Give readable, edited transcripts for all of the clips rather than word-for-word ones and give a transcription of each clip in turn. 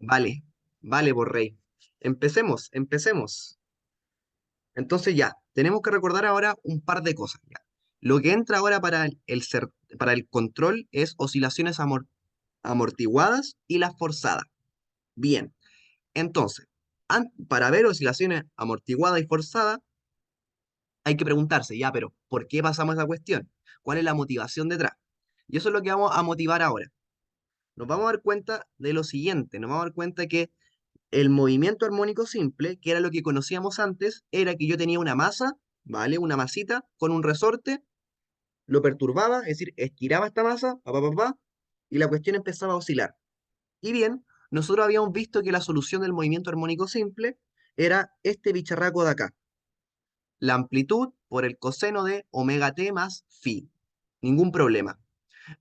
Vale, vale, por rey. Empecemos. Entonces ya, tenemos que recordar ahora un par de cosas ya. Lo que entra ahora para el control es oscilaciones amortiguadas y las forzadas. Bien, entonces, para ver oscilaciones amortiguadas y forzadas, hay que preguntarse, ya, pero ¿por qué pasamos esa cuestión? ¿Cuál es la motivación detrás? Y eso es lo que vamos a motivar ahora. Nos vamos a dar cuenta de lo siguiente, nos vamos a dar cuenta que el movimiento armónico simple, que era lo que conocíamos antes, era que yo tenía una masa, ¿vale? Una masita con un resorte, lo perturbaba, es decir, estiraba esta masa, y la cuestión empezaba a oscilar. Y bien, nosotros habíamos visto que la solución del movimiento armónico simple era este bicharraco de acá, la amplitud por el coseno de omega t más phi. Ningún problema.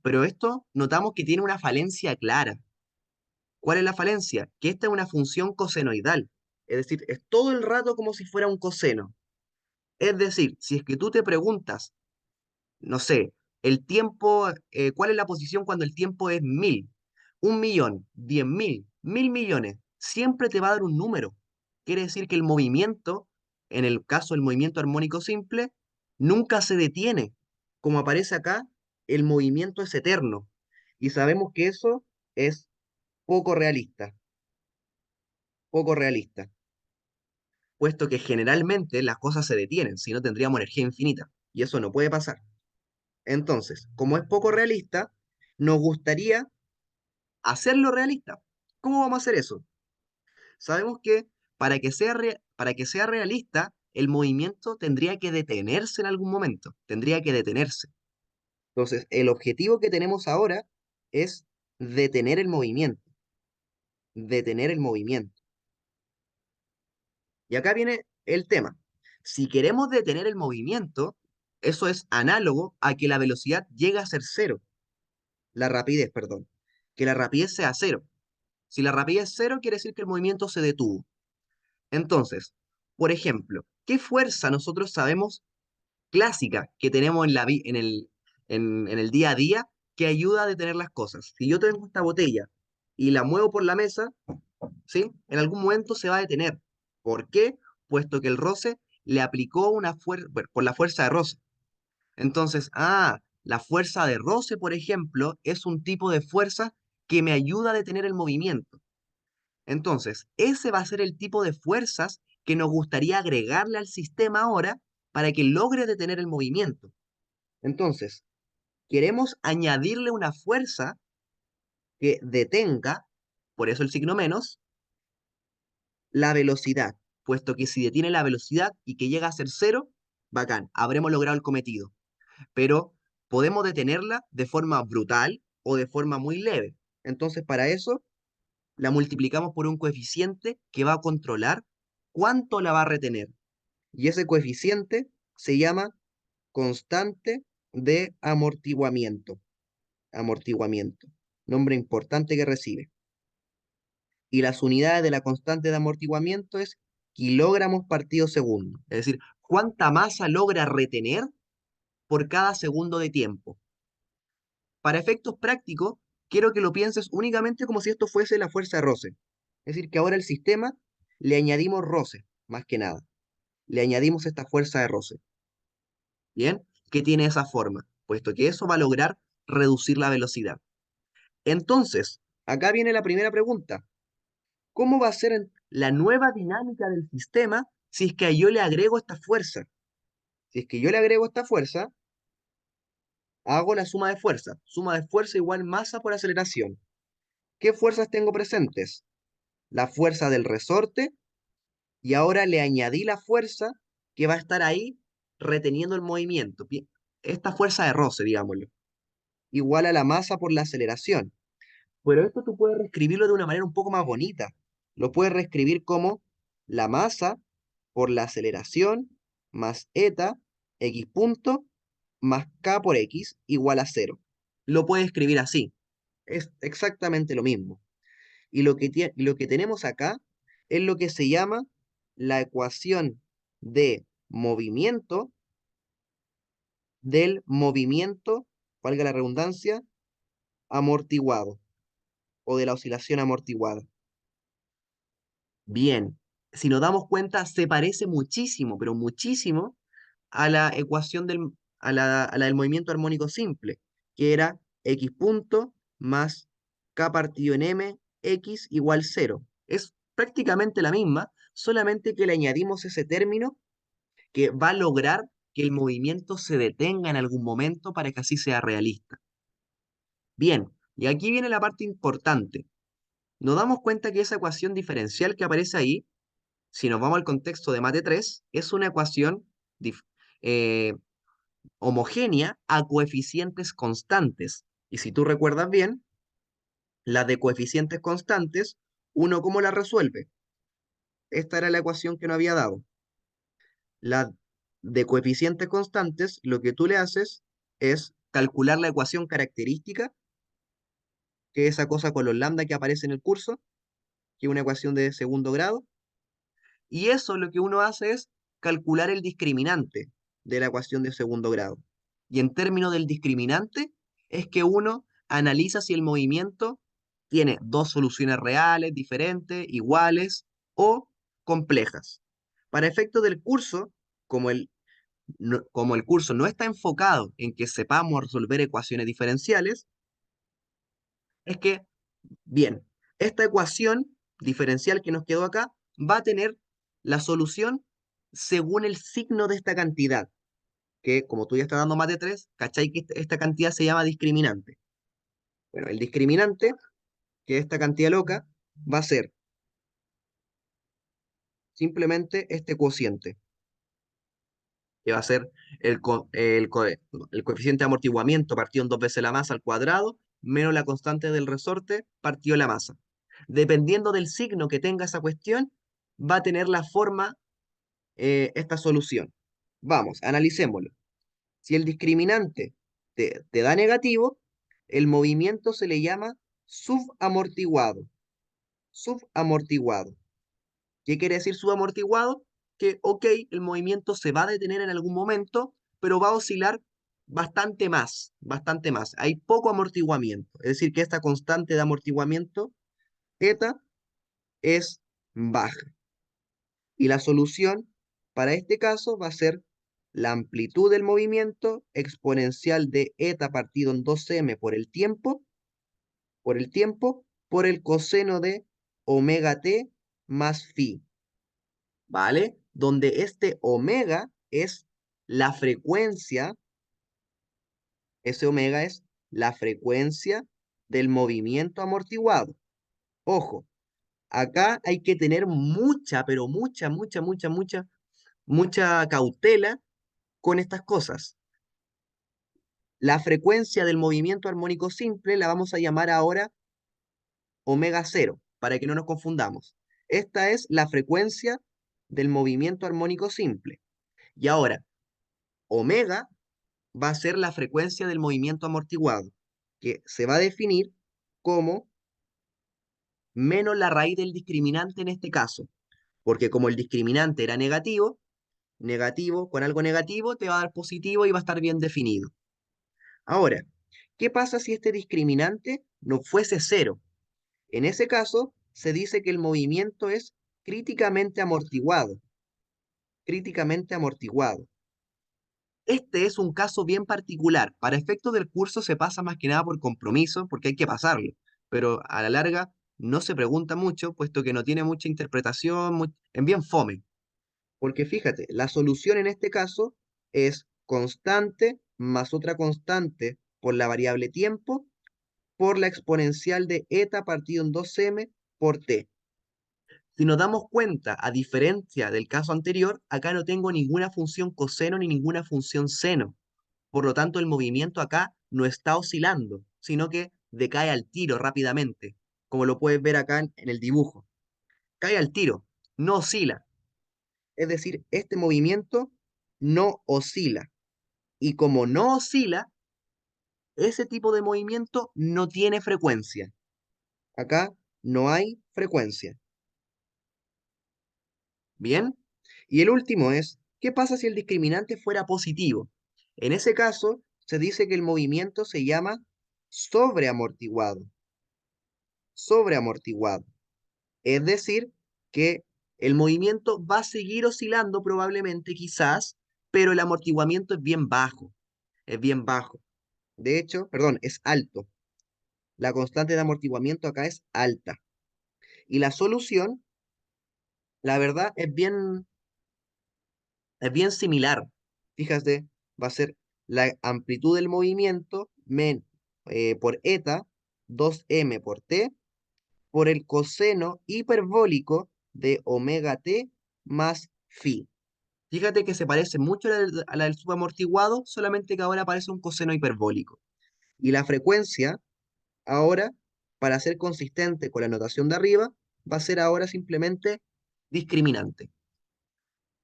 Pero esto notamos que tiene una falencia clara. ¿Cuál es la falencia? Que esta es una función cosenoidal. Es decir, es todo el rato como si fuera un coseno. Es decir, si es que tú te preguntas, no sé, el tiempo, ¿cuál es la posición cuando el tiempo es 1000? 1.000.000, 10.000, 1.000.000.000. Siempre te va a dar un número. Quiere decir que el movimiento, en el caso del movimiento armónico simple, nunca se detiene. Como aparece acá, el movimiento es eterno. Y sabemos que eso es poco realista, poco realista, puesto que generalmente las cosas se detienen, si no tendríamos energía infinita, y eso no puede pasar. Entonces, como es poco realista, nos gustaría hacerlo realista. ¿Cómo vamos a hacer eso? Sabemos que para que sea realista, el movimiento tendría que detenerse en algún momento, tendría que detenerse. Entonces, el objetivo que tenemos ahora es detener el movimiento, detener el movimiento. Y acá viene el tema. Si queremos detener el movimiento, eso es análogo a que la velocidad llegue a ser cero, la rapidez, perdón, que la rapidez sea cero. Si la rapidez es cero, quiere decir que el movimiento se detuvo. Entonces, por ejemplo, ¿qué fuerza nosotros sabemos clásica que tenemos en el día a día que ayuda a detener las cosas? Si yo tengo esta botella y la muevo por la mesa, ¿sí? En algún momento se va a detener. ¿Por qué? Puesto que el roce le aplicó una fuerza, por la fuerza de roce. Entonces, la fuerza de roce, por ejemplo, es un tipo de fuerza que me ayuda a detener el movimiento. Entonces, ese va a ser el tipo de fuerzas que nos gustaría agregarle al sistema ahora para que logre detener el movimiento. Entonces, queremos añadirle una fuerza que detenga, por eso el signo menos, la velocidad, puesto que si detiene la velocidad y que llega a ser cero, bacán, habremos logrado el cometido. Pero podemos detenerla de forma brutal o de forma muy leve. Entonces, para eso, la multiplicamos por un coeficiente que va a controlar cuánto la va a retener. Y ese coeficiente se llama constante de amortiguamiento. Amortiguamiento. Nombre importante que recibe. Y las unidades de la constante de amortiguamiento es kilogramos partido segundo. Es decir, cuánta masa logra retener por cada segundo de tiempo. Para efectos prácticos, quiero que lo pienses únicamente como si esto fuese la fuerza de roce. Es decir, que ahora al sistema le añadimos roce, más que nada. Le añadimos esta fuerza de roce. ¿Bien? Que tiene esa forma, puesto que eso va a lograr reducir la velocidad. Entonces, acá viene la primera pregunta. ¿Cómo va a ser la nueva dinámica del sistema si es que yo le agrego esta fuerza? Si es que yo le agrego esta fuerza, hago la suma de fuerza. Suma de fuerza igual masa por aceleración. ¿Qué fuerzas tengo presentes? La fuerza del resorte y ahora le añadí la fuerza que va a estar ahí reteniendo el movimiento. Esta fuerza de roce, digámoslo, igual a la masa por la aceleración. Pero esto tú puedes reescribirlo de una manera un poco más bonita. Lo puedes reescribir como la masa por la aceleración más eta x punto más k por x igual a cero. Lo puedes escribir así. Es exactamente lo mismo. Y lo que tenemos acá es lo que se llama la ecuación de movimiento del movimiento, valga la redundancia, amortiguado o de la oscilación amortiguada. Bien, si nos damos cuenta, se parece muchísimo, pero muchísimo a la ecuación a la del movimiento armónico simple, que era x punto más k partido en m, x igual cero. Es prácticamente la misma, solamente que le añadimos ese término que va a lograr que el movimiento se detenga en algún momento para que así sea realista. Bien, y aquí viene la parte importante. Nos damos cuenta que esa ecuación diferencial que aparece ahí, si nos vamos al contexto de mate 3, es una ecuación dif- eh, homogénea a coeficientes constantes. Y si tú recuerdas bien, la de coeficientes constantes, ¿uno cómo la resuelve? Esta era la ecuación que no había dado. La de coeficientes constantes, lo que tú le haces es calcular la ecuación característica, que es esa cosa con los lambda que aparece en el curso, que es una ecuación de segundo grado, y eso lo que uno hace es calcular el discriminante de la ecuación de segundo grado. Y en términos del discriminante, es que uno analiza si el movimiento tiene dos soluciones reales, diferentes, iguales o complejas. Para efectos del curso, como como el curso no está enfocado en que sepamos resolver ecuaciones diferenciales, es que, bien, esta ecuación diferencial que nos quedó acá va a tener la solución según el signo de esta cantidad, que como tú ya estás dando más de 3, ¿cachai? Que esta cantidad se llama discriminante. Bueno, el discriminante, que es esta cantidad loca, va a ser simplemente este cociente, que va a ser el coeficiente de amortiguamiento partido en dos veces la masa al cuadrado, menos la constante del resorte partido la masa. Dependiendo del signo que tenga esa cuestión, va a tener la forma esta solución. Vamos, analicémoslo. Si el discriminante te da negativo, el movimiento se le llama subamortiguado. Subamortiguado. ¿Qué quiere decir subamortiguado? Que, ok, el movimiento se va a detener en algún momento, pero va a oscilar bastante más, bastante más. Hay poco amortiguamiento. Es decir, que esta constante de amortiguamiento, eta, es baja. Y la solución para este caso va a ser la amplitud del movimiento exponencial de eta partido en 2m por el coseno de omega t más phi. ¿Vale? Donde este omega es la frecuencia, ese omega es la frecuencia del movimiento amortiguado. Ojo, acá hay que tener mucha, pero mucha cautela con estas cosas. La frecuencia del movimiento armónico simple la vamos a llamar ahora omega cero, para que no nos confundamos. Esta es la frecuencia del movimiento armónico simple. Y ahora, omega va a ser la frecuencia del movimiento amortiguado, que se va a definir como menos la raíz del discriminante en este caso, porque como el discriminante era negativo, negativo con algo negativo te va a dar positivo y va a estar bien definido. Ahora, ¿qué pasa si este discriminante no fuese cero? En ese caso, se dice que el movimiento es críticamente amortiguado, críticamente amortiguado. Este es un caso bien particular. Para efectos del curso se pasa más que nada por compromiso, porque hay que pasarlo, pero a la larga no se pregunta mucho, puesto que no tiene mucha interpretación, en bien fome. Porque fíjate, la solución en este caso es constante más otra constante por la variable tiempo por la exponencial de eta partido en 2m por t. Si nos damos cuenta, a diferencia del caso anterior, acá no tengo ninguna función coseno ni ninguna función seno. Por lo tanto, el movimiento acá no está oscilando, sino que decae al tiro rápidamente, como lo puedes ver acá en el dibujo. Cae al tiro, no oscila. Es decir, este movimiento no oscila. Y como no oscila, ese tipo de movimiento no tiene frecuencia. Acá no hay frecuencia. ¿Bien? Y el último es, ¿qué pasa si el discriminante fuera positivo? En ese caso, se dice que el movimiento se llama sobreamortiguado. Sobreamortiguado. Es decir, que el movimiento va a seguir oscilando probablemente, quizás, pero el amortiguamiento es bien bajo. De hecho, perdón, es alto. La constante de amortiguamiento acá es alta. Y la solución, la verdad, es bien similar. Fíjate, va a ser la amplitud del movimiento por eta, 2m por t, por el coseno hiperbólico de omega t más phi. Fíjate que se parece mucho a la del subamortiguado, solamente que ahora aparece un coseno hiperbólico. Y la frecuencia, ahora, para ser consistente con la notación de arriba, va a ser ahora simplemente discriminante.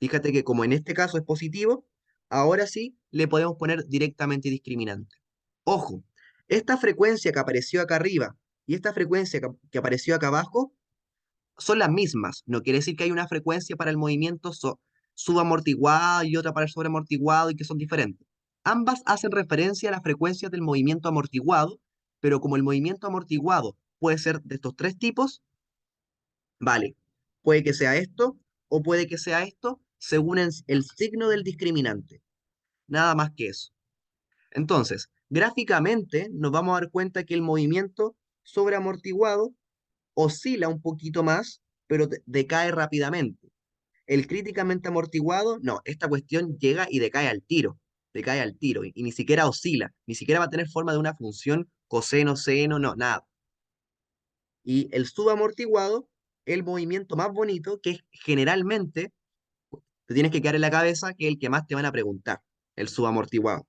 Fíjate que como en este caso es positivo, ahora sí le podemos poner directamente discriminante. Ojo, esta frecuencia que apareció acá arriba y esta frecuencia que apareció acá abajo son las mismas. No quiere decir que hay una frecuencia para el movimiento subamortiguado y otra para el sobreamortiguado y que son diferentes. Ambas hacen referencia a las frecuencias del movimiento amortiguado, pero como el movimiento amortiguado puede ser de estos tres tipos, vale, puede que sea esto o puede que sea esto según el signo del discriminante. Nada más que eso. Entonces, gráficamente nos vamos a dar cuenta que el movimiento sobreamortiguado oscila un poquito más, pero decae rápidamente. El críticamente amortiguado, no, esta cuestión llega y decae al tiro, y ni siquiera oscila, ni siquiera va a tener forma de una función coseno, seno, no, nada. Y el subamortiguado, el movimiento más bonito, que es generalmente, te tienes que quedar en la cabeza, que es el que más te van a preguntar, el subamortiguado.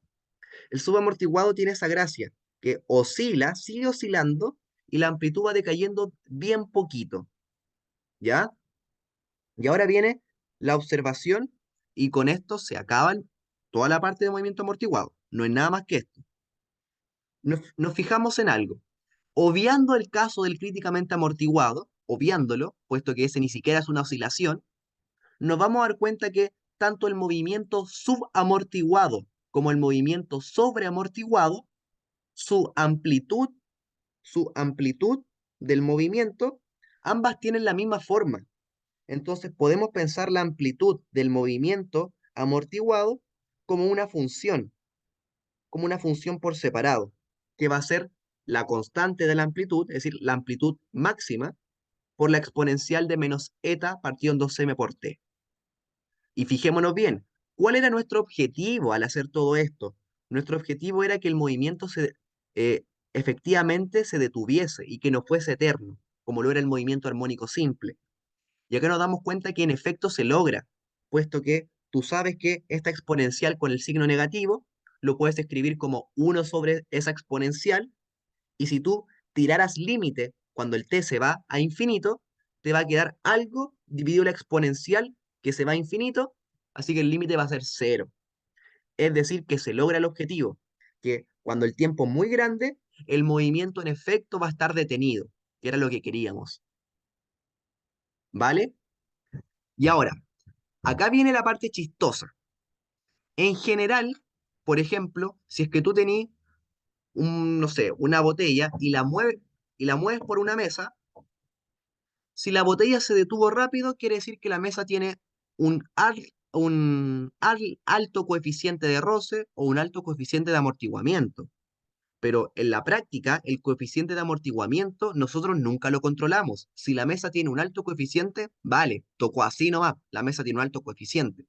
El subamortiguado tiene esa gracia, que oscila, sigue oscilando, y la amplitud va decayendo bien poquito, ¿ya? Y ahora viene la observación y con esto se acaban toda la parte de movimiento amortiguado. No es nada más que esto. Nos fijamos en algo. Obviando el caso del críticamente amortiguado, obviándolo, puesto que ese ni siquiera es una oscilación, nos vamos a dar cuenta que tanto el movimiento subamortiguado como el movimiento sobreamortiguado, su amplitud, su amplitud del movimiento, ambas tienen la misma forma. Entonces podemos pensar la amplitud del movimiento amortiguado como como una función por separado, que va a ser la constante de la amplitud, es decir, la amplitud máxima, por la exponencial de menos eta partido en 2m por t. Y fijémonos bien, ¿cuál era nuestro objetivo al hacer todo esto? Nuestro objetivo era que el movimiento eh, efectivamente se detuviese y que no fuese eterno, como lo era el movimiento armónico simple. Y acá nos damos cuenta que en efecto se logra, puesto que tú sabes que esta exponencial con el signo negativo lo puedes escribir como 1 sobre esa exponencial, y si tú tiraras límite cuando el t se va a infinito, te va a quedar algo dividido la exponencial que se va a infinito, así que el límite va a ser cero. Es decir, que se logra el objetivo, que cuando el tiempo es muy grande, el movimiento en efecto va a estar detenido, que era lo que queríamos. ¿Vale? Y ahora, acá viene la parte chistosa. En general, por ejemplo, si es que tú tenés no sé, una botella y la mueves por una mesa, si la botella se detuvo rápido, quiere decir que la mesa tiene un alto coeficiente de roce o un alto coeficiente de amortiguamiento. Pero en la práctica, el coeficiente de amortiguamiento nosotros nunca lo controlamos. Si la mesa tiene un alto coeficiente, vale, tocó así nomás, la mesa tiene un alto coeficiente.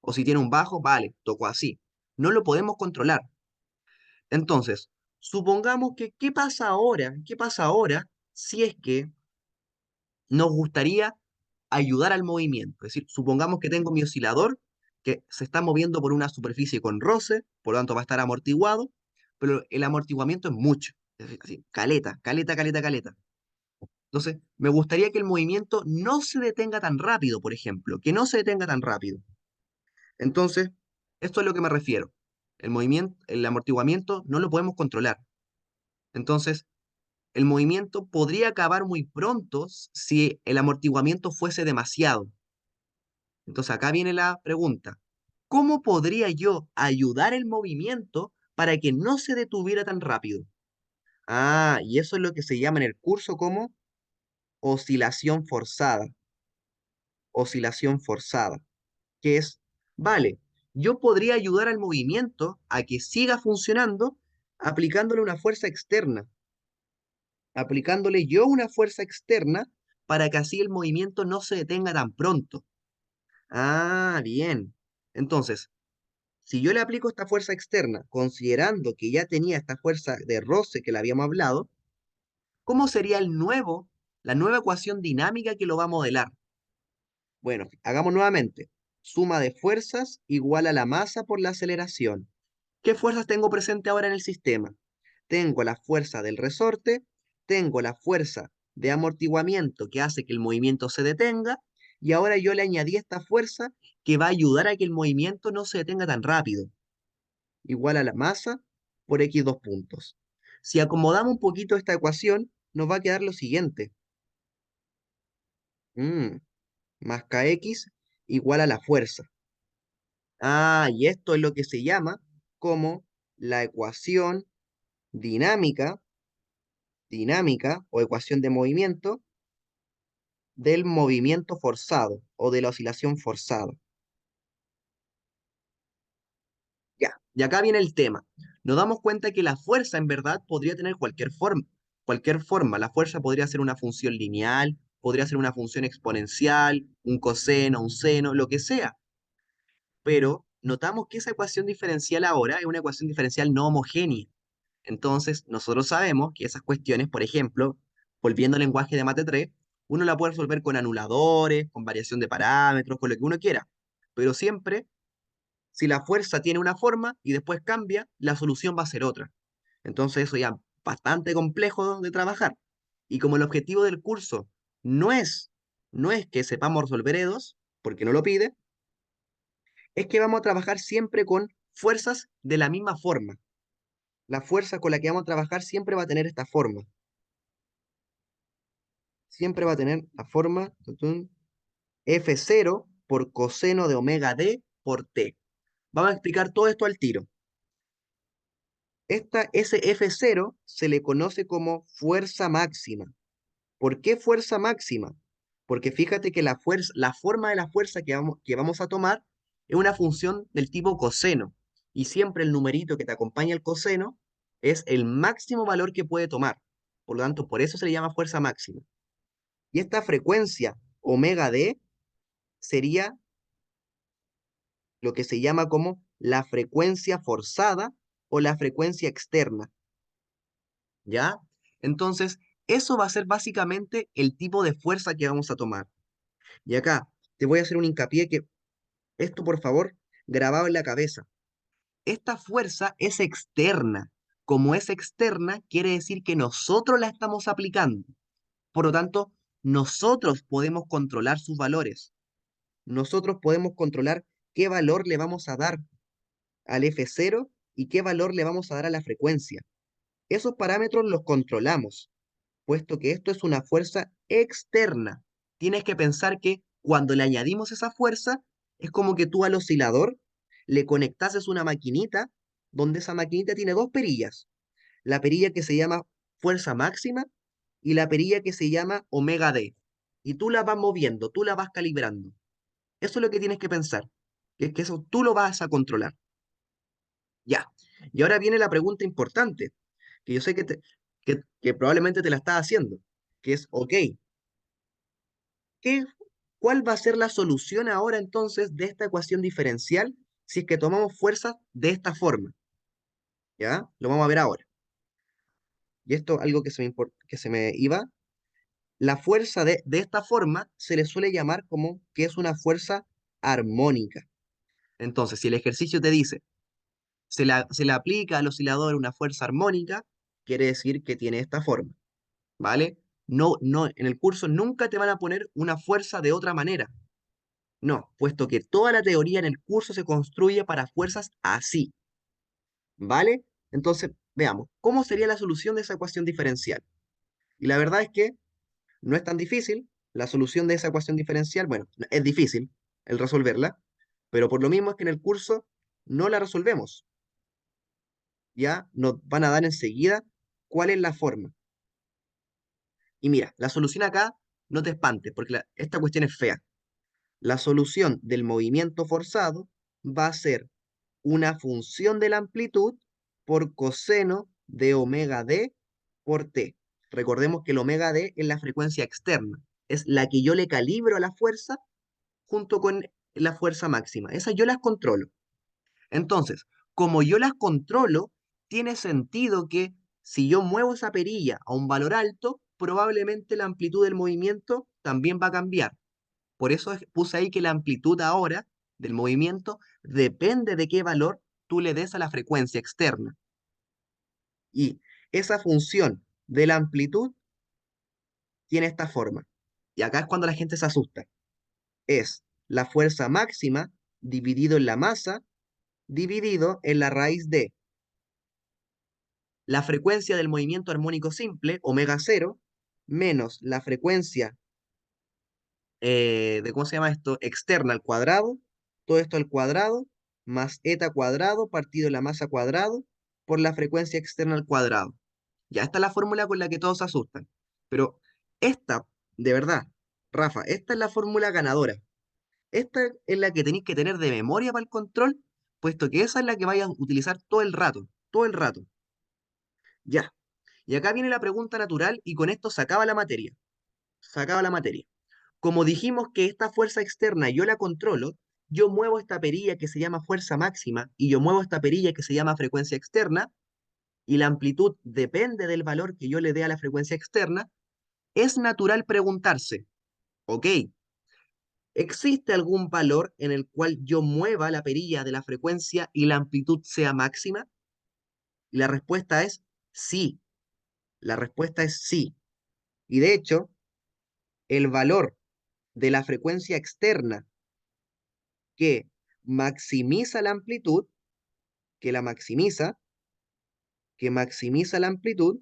O si tiene un bajo, vale, tocó así. No lo podemos controlar. Entonces, supongamos que, ¿qué pasa ahora? ¿Qué pasa ahora si es que nos gustaría ayudar al movimiento? Es decir, supongamos que tengo mi oscilador que se está moviendo por una superficie con roce, por lo tanto va a estar amortiguado, pero el amortiguamiento es mucho. Es decir, así, caleta, caleta, caleta, caleta. Entonces, me gustaría que el movimiento no se detenga tan rápido, por ejemplo, que no se detenga tan rápido. Entonces, esto es a lo que me refiero. El amortiguamiento no lo podemos controlar. Entonces, el movimiento podría acabar muy pronto si el amortiguamiento fuese demasiado. Entonces, acá viene la pregunta. ¿Cómo podría yo ayudar el movimiento para que no se detuviera tan rápido? Ah, y eso es lo que se llama en el curso como oscilación forzada. oscilación forzada, que es, vale, yo podría ayudar al movimiento a que siga funcionando aplicándole una fuerza externa, aplicándole yo una fuerza externa para que así el movimiento no se detenga tan pronto. Ah, bien. Entonces, si yo le aplico esta fuerza externa, considerando que ya tenía esta fuerza de roce que le habíamos hablado, ¿cómo sería la nueva ecuación dinámica que lo va a modelar? Bueno, hagamos nuevamente. Suma de fuerzas igual a la masa por la aceleración. ¿Qué fuerzas tengo presente ahora en el sistema? Tengo la fuerza del resorte, tengo la fuerza de amortiguamiento que hace que el movimiento se detenga, y ahora yo le añadí esta fuerza que va a ayudar a que el movimiento no se detenga tan rápido. Igual a la masa por x dos puntos. Si acomodamos un poquito esta ecuación, nos va a quedar lo siguiente. Mm, más kx igual a la fuerza. Ah, y esto es lo que se llama como la ecuación dinámica, dinámica o ecuación de movimiento del movimiento forzado o de la oscilación forzada. Ya, y acá viene el tema. Nos damos cuenta que la fuerza en verdad podría tener cualquier forma. Cualquier forma. La fuerza podría ser una función lineal, podría ser una función exponencial, un coseno, un seno, lo que sea. Pero notamos que esa ecuación diferencial ahora es una ecuación diferencial no homogénea. Entonces, nosotros sabemos que esas cuestiones, por ejemplo, volviendo al lenguaje de Mate 3, uno la puede resolver con anuladores, con variación de parámetros, con lo que uno quiera. Pero siempre, si la fuerza tiene una forma y después cambia, la solución va a ser otra. Entonces, eso ya es bastante complejo de trabajar. Y como el objetivo del curso no es, no es que sepamos resolver E2, porque no lo pide, es que vamos a trabajar siempre con fuerzas de la misma forma. La fuerza con la que vamos a trabajar siempre va a tener esta forma. Siempre va a tener la forma F0 por coseno de omega d por t. Vamos a explicar todo esto al tiro. Ese F0 se le conoce como fuerza máxima. ¿Por qué fuerza máxima? Porque fíjate que la forma de la fuerza que vamos a tomar es una función del tipo coseno. Y siempre el numerito que te acompaña el coseno es el máximo valor que puede tomar. Por lo tanto, por eso se le llama fuerza máxima. Y esta frecuencia omega d sería lo que se llama como la frecuencia forzada o la frecuencia externa, ¿ya? Entonces, eso va a ser básicamente el tipo de fuerza que vamos a tomar. Y acá te voy a hacer un hincapié que esto, por favor, grabado en la cabeza. Esta fuerza es externa. Como es externa, quiere decir que nosotros la estamos aplicando. Por lo tanto, nosotros podemos controlar sus valores. Nosotros podemos controlar qué valor le vamos a dar al F0 y qué valor le vamos a dar a la frecuencia. Esos parámetros los controlamos, puesto que esto es una fuerza externa. Tienes que pensar que cuando le añadimos esa fuerza, es como que tú al oscilador le conectases una maquinita, donde esa maquinita tiene dos perillas. La perilla que se llama fuerza máxima y la perilla que se llama omega D. Y tú la vas moviendo, tú la vas calibrando. Eso es lo que tienes que pensar, que es que eso tú lo vas a controlar. Ya. Y ahora viene la pregunta importante, que yo sé que probablemente te la estás haciendo, que es, ok, ¿qué, ¿cuál va a ser la solución ahora entonces de esta ecuación diferencial si es que tomamos fuerzas de esta forma? ¿Ya? Lo vamos a ver ahora. Y esto, algo que se me iba, la fuerza de esta forma se le suele llamar como que es una fuerza armónica. Entonces, si el ejercicio te dice, se le aplica al oscilador una fuerza armónica, quiere decir que tiene esta forma. ¿Vale? No, no, en el curso nunca te van a poner una fuerza de otra manera. No, puesto que toda la teoría en el curso se construye para fuerzas así. ¿Vale? Entonces, veamos, ¿cómo sería la solución de esa ecuación diferencial? Y la verdad es que no es tan difícil. La solución de esa ecuación diferencial, bueno, es difícil el resolverla, pero por lo mismo es que en el curso no la resolvemos. Ya nos van a dar enseguida cuál es la forma. Y mira, la solución acá no te espantes, porque esta cuestión es fea. La solución del movimiento forzado va a ser una función de la amplitud por coseno de omega d por t. Recordemos que el omega d es la frecuencia externa, es la que yo le calibro a la fuerza junto con la fuerza máxima. Esas yo las controlo. Entonces, como yo las controlo, tiene sentido que si yo muevo esa perilla a un valor alto, probablemente la amplitud del movimiento también va a cambiar. Por eso puse ahí que la amplitud ahora del movimiento depende de qué valor tú le des a la frecuencia externa. Y esa función de la amplitud tiene esta forma. Y acá es cuando la gente se asusta. Es la fuerza máxima dividido en la masa dividido en la raíz de la frecuencia del movimiento armónico simple, omega cero, menos la frecuencia ¿cómo se llama esto? Externa al cuadrado, todo esto al cuadrado, más eta cuadrado partido en la masa cuadrado por la frecuencia externa al cuadrado. Ya, esta es la fórmula con la que todos se asustan. Pero esta, de verdad, Rafa, esta es la fórmula ganadora. Esta es la que tenéis que tener de memoria para el control, puesto que esa es la que vais a utilizar todo el rato, todo el rato. Ya. Y acá viene la pregunta natural y con esto se acaba la materia. Se acaba la materia. Como dijimos que esta fuerza externa yo la controlo, yo muevo esta perilla que se llama fuerza máxima y yo muevo esta perilla que se llama frecuencia externa y la amplitud depende del valor que yo le dé a la frecuencia externa, es natural preguntarse, ok, ¿existe algún valor en el cual yo mueva la perilla de la frecuencia y la amplitud sea máxima? Y la respuesta es sí, la respuesta es sí. Y de hecho, el valor de la frecuencia externa que maximiza la amplitud, que la maximiza, que maximiza la amplitud,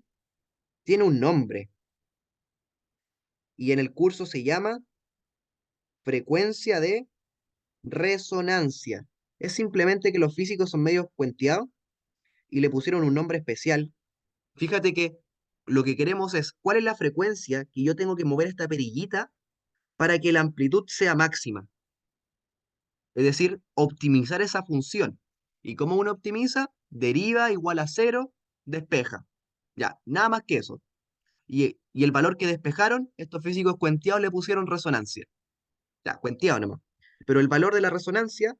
tiene un nombre y en el curso se llama frecuencia de resonancia. Es simplemente que los físicos son medio puenteados y le pusieron un nombre especial. Fíjate que lo que queremos es cuál es la frecuencia que yo tengo que mover esta perillita para que la amplitud sea máxima. Es decir, optimizar esa función. ¿Y cómo uno optimiza? Deriva igual a cero, despeja. Ya, nada más que eso. Y el valor que despejaron, estos físicos cuenteados le pusieron resonancia. Ya, cuenteado nomás. Pero el valor de la resonancia,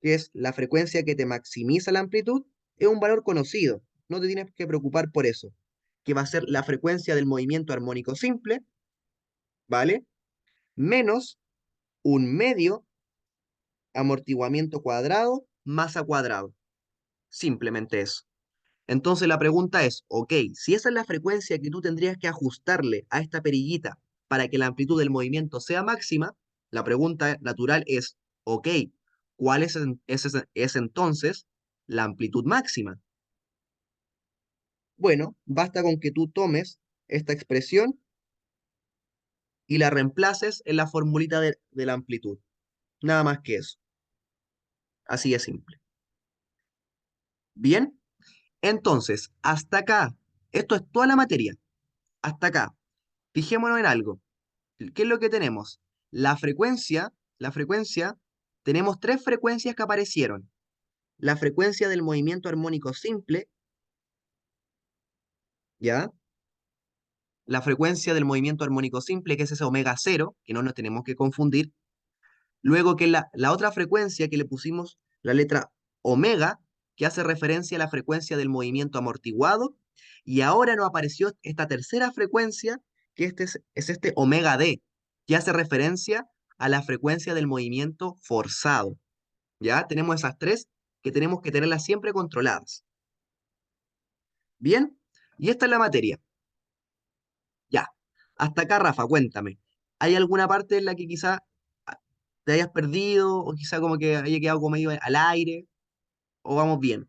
que es la frecuencia que te maximiza la amplitud, es un valor conocido. No te tienes que preocupar por eso. Que va a ser la frecuencia del movimiento armónico simple, ¿vale? Menos un medio amortiguamiento cuadrado, masa cuadrado. Simplemente eso. Entonces la pregunta es, ok, si esa es la frecuencia que tú tendrías que ajustarle a esta perillita para que la amplitud del movimiento sea máxima, la pregunta natural es, ok, ¿cuál es entonces la amplitud máxima? Bueno, basta con que tú tomes esta expresión y la reemplaces en la formulita de la amplitud. Nada más que eso. Así de simple. Bien, entonces, hasta acá, esto es toda la materia. Hasta acá. Fijémonos en algo. ¿Qué es lo que tenemos? La frecuencia, tenemos tres frecuencias que aparecieron. La frecuencia del movimiento armónico simple, ¿ya? La frecuencia del movimiento armónico simple, que es ese omega cero, que no nos tenemos que confundir. Luego que la otra frecuencia que le pusimos la letra omega, que hace referencia a la frecuencia del movimiento amortiguado. Y ahora nos apareció esta tercera frecuencia, que es este omega d, que hace referencia a la frecuencia del movimiento forzado. ¿Ya? Tenemos esas tres que tenemos que tenerlas siempre controladas. ¿Bien? Y esta es la materia. Ya. Hasta acá, Rafa, cuéntame. ¿Hay alguna parte en la que quizá te hayas perdido o quizá como que haya quedado como medio al aire o vamos bien?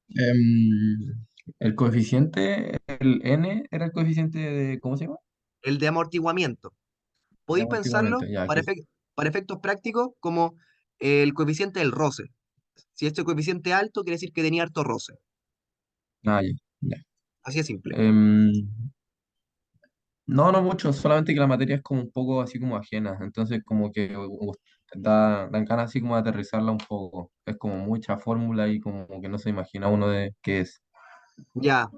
Em, el coeficiente, el n era el coeficiente de, ¿cómo se llama? El de amortiguamiento. De Podéis amortiguamiento, pensarlo ya, que, para efectos prácticos como el coeficiente del roce. Si este coeficiente es alto, quiere decir que tenía harto roce. ah, ya, ya. Así de simple. Em, No, no mucho, solamente que la materia es como un poco así como ajena, entonces como que dan ganas así como de aterrizarla un poco. Es como mucha fórmula y como que no se imagina uno de qué es. Ya,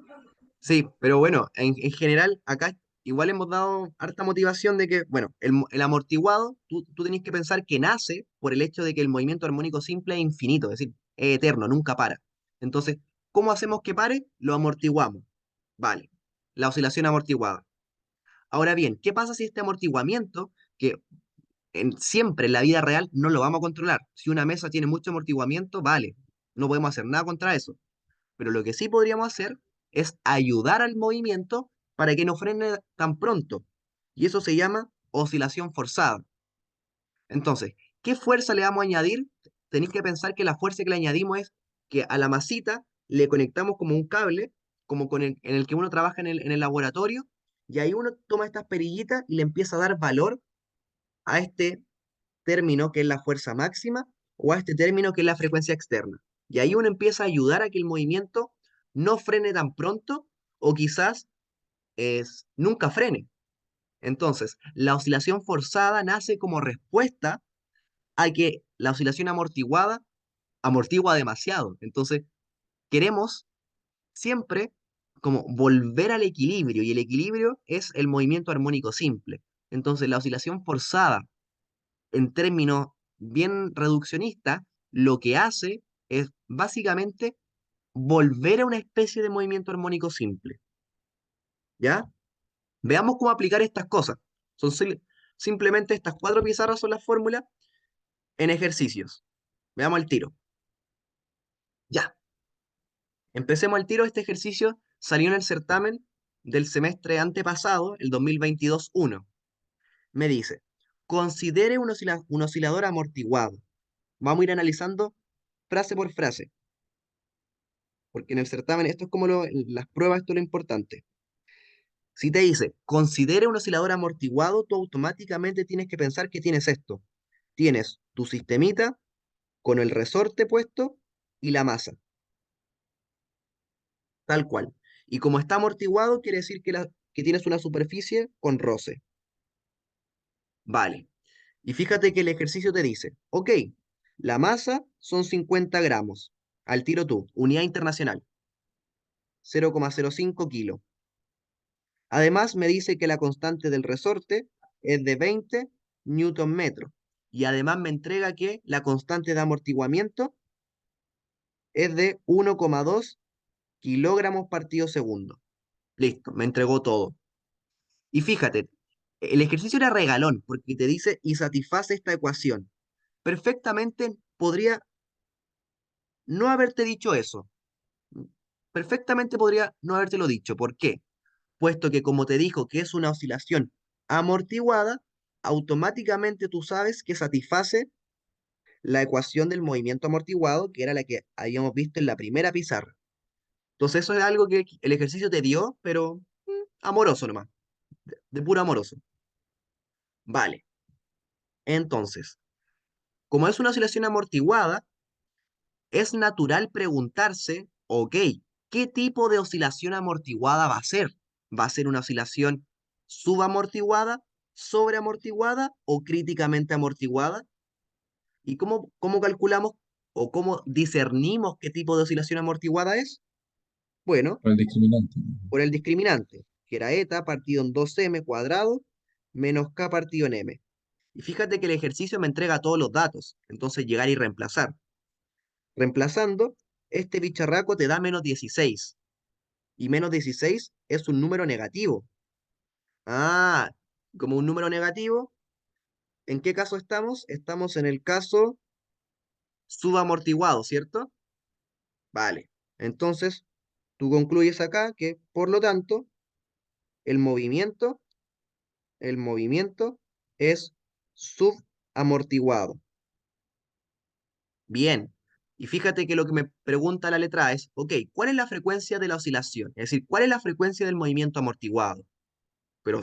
sí, pero bueno, en general acá igual hemos dado harta motivación de que, bueno, el amortiguado, tú tenés que pensar que nace por el hecho de que el movimiento armónico simple es infinito, es decir, es eterno, nunca para. Entonces, ¿cómo hacemos que pare? Lo amortiguamos. Vale, la oscilación amortiguada. Ahora bien, ¿qué pasa si este amortiguamiento, que siempre en la vida real no lo vamos a controlar? Si una mesa tiene mucho amortiguamiento, vale, no podemos hacer nada contra eso. Pero lo que sí podríamos hacer es ayudar al movimiento para que no frene tan pronto. Y eso se llama oscilación forzada. Entonces, ¿qué fuerza le vamos a añadir? Tenéis que pensar que la fuerza que le añadimos es que a la masita le conectamos como un cable, como en el que uno trabaja en el laboratorio, y ahí uno toma estas perillitas y le empieza a dar valor a este término que es la fuerza máxima o a este término que es la frecuencia externa. Y ahí uno empieza a ayudar a que el movimiento no frene tan pronto o quizás nunca frene. Entonces, la oscilación forzada nace como respuesta a que la oscilación amortiguada amortigua demasiado. Entonces, queremos siempre como volver al equilibrio y el equilibrio es el movimiento armónico simple. Entonces, la oscilación forzada en términos bien reduccionistas, lo que hace es básicamente volver a una especie de movimiento armónico simple, ¿ya? Veamos cómo aplicar estas cosas. Son simplemente estas cuatro pizarras son las fórmulas en ejercicios. Veamos el tiro. Ya, empecemos el tiro. Este ejercicio salió en el certamen del semestre antepasado, el 2022-1. Me dice, considere un oscilador amortiguado. Vamos a ir analizando frase por frase. Porque en el certamen, esto es como las pruebas, esto es lo importante. Si te dice, considere un oscilador amortiguado, tú automáticamente tienes que pensar que tienes esto. Tienes tu sistemita con el resorte puesto y la masa, tal cual. Y como está amortiguado, quiere decir que tienes una superficie con roce. Vale. Y fíjate que el ejercicio te dice, ok, la masa son 50 gramos. Al tiro tú, unidad internacional, 0,05 kilos. Además, me dice que la constante del resorte es de 20 newton metro. Y además me entrega que la constante de amortiguamiento es de 1,2 kilogramos partido segundo. Listo, me entregó todo. Y fíjate, el ejercicio era regalón porque te dice y satisface esta ecuación. Perfectamente podría no haberte dicho eso. Perfectamente podría no habértelo dicho. ¿Por qué? Puesto que como te dijo que es una oscilación amortiguada, automáticamente tú sabes que satisface la ecuación del movimiento amortiguado, que era la que habíamos visto en la primera pizarra. Entonces eso es algo que el ejercicio te dio, pero amoroso nomás, de puro amoroso. Vale, entonces, como es una oscilación amortiguada, es natural preguntarse, ok, ¿qué tipo de oscilación amortiguada va a ser? ¿Va a ser una oscilación subamortiguada, sobreamortiguada o críticamente amortiguada? ¿Y cómo calculamos o cómo discernimos qué tipo de oscilación amortiguada es? Bueno, Por el discriminante. por el discriminante, que era eta partido en 2m cuadrado menos k partido en m. Y fíjate que el ejercicio me entrega todos los datos, entonces llegar y reemplazar. Reemplazando, este bicharraco te da -16. Y -16 es un número negativo. Ah, como un número negativo, ¿en qué caso estamos? Estamos en el caso subamortiguado, ¿cierto? Vale. Entonces, tú concluyes acá que, por lo tanto, el movimiento, el movimiento es subamortiguado. Bien. Y fíjate que lo que me pregunta la letra A es, ok, ¿cuál es la frecuencia de la oscilación? Es decir, ¿cuál es la frecuencia del movimiento amortiguado? Pero,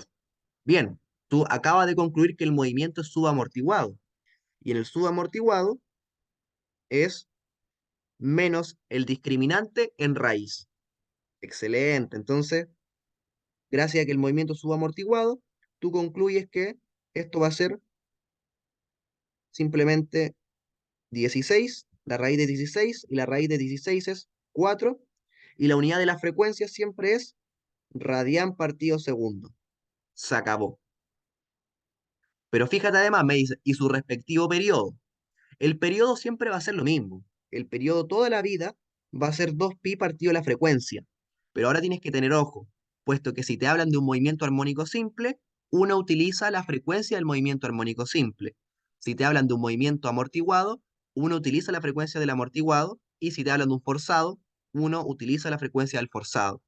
bien, tú acabas de concluir que el movimiento es subamortiguado. Y en el subamortiguado es menos el discriminante en raíz. Excelente. Entonces, Gracias a que el movimiento subamortiguado, tú concluyes que esto va a ser simplemente 16, la raíz de 16, y la raíz de 16 es 4, y la unidad de la frecuencia siempre es radián partido segundo. Se acabó. Pero fíjate además, me dice, y su respectivo periodo. El periodo siempre va a ser lo mismo. El periodo toda la vida va a ser 2pi partido la frecuencia. Pero ahora tienes que tener ojo, puesto que si te hablan de un movimiento armónico simple, uno utiliza la frecuencia del movimiento armónico simple. Si te hablan de un movimiento amortiguado, uno utiliza la frecuencia del amortiguado, y si te hablan de un forzado, uno utiliza la frecuencia del forzado.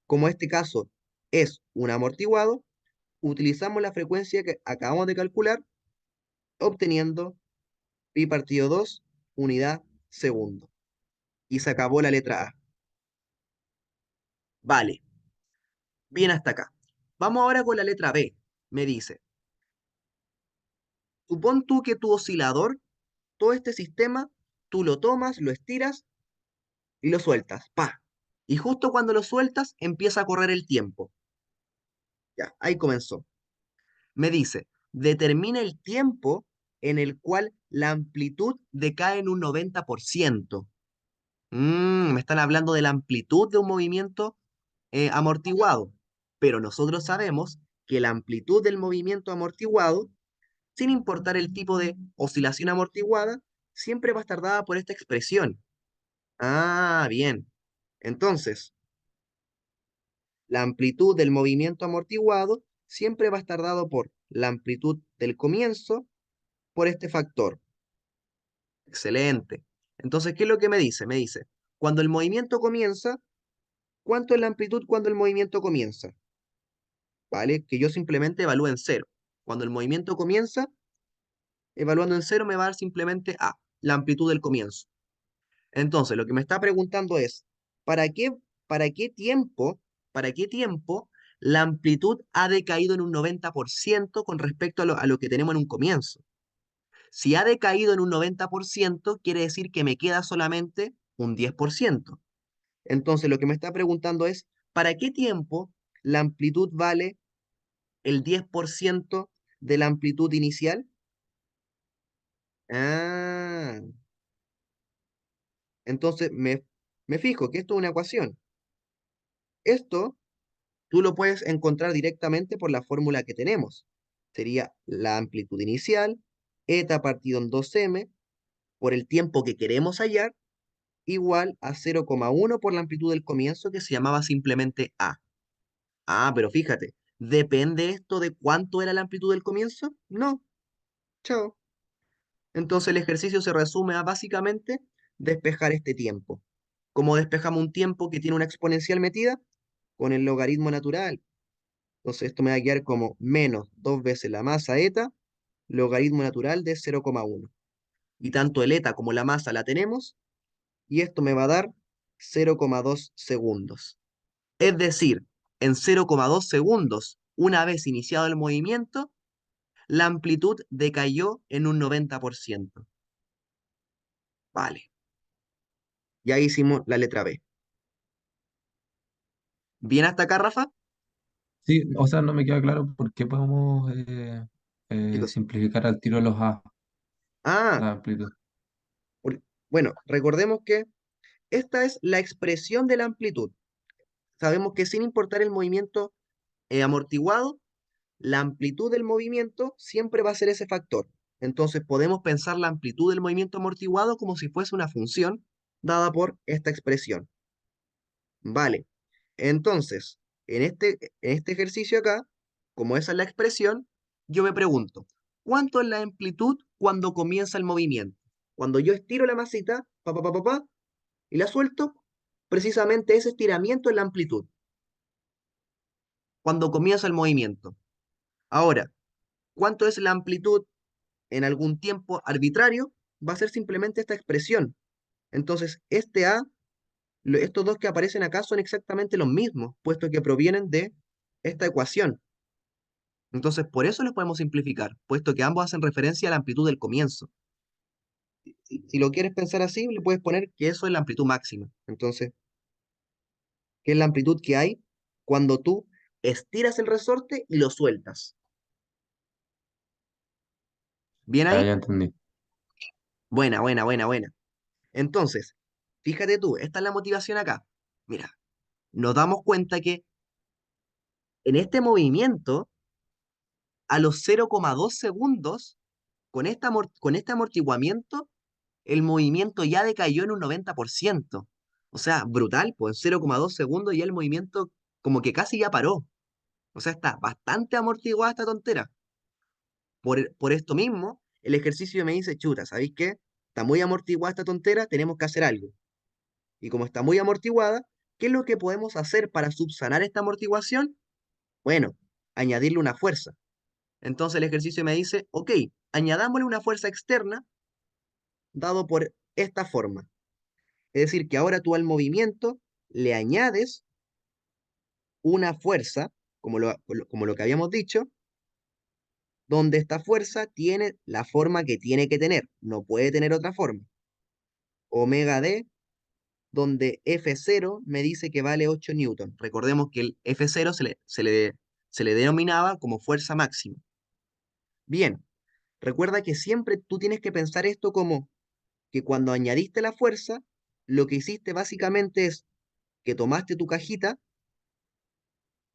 Como este caso es un amortiguado, utilizamos la frecuencia que acabamos de calcular, obteniendo pi partido 2 unidad segundo. Y se acabó la letra A. Vale, bien hasta acá. Vamos ahora con la letra B. Me dice, supón tú que tu oscilador, todo este sistema, tú lo tomas, lo estiras y lo sueltas. ¡Pa! Y justo cuando lo sueltas, empieza a correr el tiempo. Ya, ahí comenzó. Me dice, determina el tiempo en el cual la amplitud decae en un 90%. Me están hablando de la amplitud de un movimiento amortiguado, pero nosotros sabemos que la amplitud del movimiento amortiguado, sin importar el tipo de oscilación amortiguada, siempre va a estar dada por esta expresión. Ah, bien. Entonces, la amplitud del movimiento amortiguado siempre va a estar dado por la amplitud del comienzo por este factor. Excelente. Entonces, ¿qué es lo que me dice? Me dice, cuando el movimiento comienza, ¿cuánto es la amplitud cuando el movimiento comienza? ¿Vale? Que yo simplemente evalúe en cero. Cuando el movimiento comienza, evaluando en cero me va a dar simplemente A, la amplitud del comienzo. Entonces, lo que me está preguntando es, ¿para qué, para qué tiempo, para qué tiempo la amplitud ha decaído en un 90% con respecto a lo que tenemos en un comienzo? Si ha decaído en un 90%, quiere decir que me queda solamente un 10%. Entonces, lo que me está preguntando es, ¿para qué tiempo la amplitud vale el 10% de la amplitud inicial? Ah, entonces me fijo que esto es una ecuación. Esto tú lo puedes encontrar directamente por la fórmula que tenemos. Sería la amplitud inicial, eta partido en 2m, por el tiempo que queremos hallar, igual a 0,1 por la amplitud del comienzo, que se llamaba simplemente A. Ah, pero fíjate, ¿depende esto de cuánto era la amplitud del comienzo? No, chao. Entonces el ejercicio se resume a básicamente despejar este tiempo. ¿Cómo despejamos un tiempo que tiene una exponencial metida? Con el logaritmo natural. Entonces esto me va a quedar como menos 2 veces la masa eta, logaritmo natural de 0,1. Y tanto el eta como la masa la tenemos, y esto me va a dar 0,2 segundos. Es decir, en 0,2 segundos, una vez iniciado el movimiento, la amplitud decayó en un 90%. Vale, ya hicimos la letra B. ¿Bien hasta acá, Rafa? Sí, o sea, no me queda claro por qué podemos ¿Qué cosa? simplificar al tiro los A, Ah, la amplitud. bueno, recordemos que esta es la expresión de la amplitud. Sabemos que sin importar el movimiento amortiguado, la amplitud del movimiento siempre va a ser ese factor. Entonces podemos pensar la amplitud del movimiento amortiguado como si fuese una función dada por esta expresión. Vale. Entonces, en este ejercicio acá, como esa es la expresión, yo me pregunto, ¿cuánto es la amplitud cuando comienza el movimiento? Cuando yo estiro la masita, y la suelto, precisamente ese estiramiento es la amplitud, cuando comienza el movimiento. Ahora, ¿cuánto es la amplitud en algún tiempo arbitrario? Va a ser simplemente esta expresión. Entonces, este A, estos dos que aparecen acá son exactamente los mismos, puesto que provienen de esta ecuación. Entonces, por eso los podemos simplificar, puesto que ambos hacen referencia a la amplitud del comienzo. Si lo quieres pensar así, le puedes poner que eso es la amplitud máxima. Entonces, ¿qué es la amplitud que hay cuando tú estiras el resorte y lo sueltas. ¿Bien Ya, ahí? ya entendí. Buena, buena, buena, buena. Entonces, fíjate tú, esta es la motivación acá. Mira, nos damos cuenta que en este movimiento, a los 0,2 segundos, con este amortiguamiento, el movimiento ya decayó en un 90%. O sea, brutal, pues en 0,2 segundos ya el movimiento como que casi ya paró. O sea, está bastante amortiguada esta tontera. Por esto mismo, el ejercicio me dice, chuta, ¿sabéis qué? Está muy amortiguada esta tontera, tenemos que hacer algo. Y como está muy amortiguada, ¿qué es lo que podemos hacer para subsanar esta amortiguación? Bueno, añadirle una fuerza. Entonces el ejercicio me dice, ok, añadámosle una fuerza externa dado por esta forma. Es decir, que ahora tú al movimiento le añades una fuerza, como lo que habíamos dicho, donde esta fuerza tiene la forma que tiene que tener, no puede tener otra forma. Omega D, donde F0 me dice que vale 8 newton. Recordemos que el F0 se le denominaba como fuerza máxima. Bien, recuerda que siempre tú tienes que pensar esto como que cuando añadiste la fuerza, lo que hiciste básicamente es que tomaste tu cajita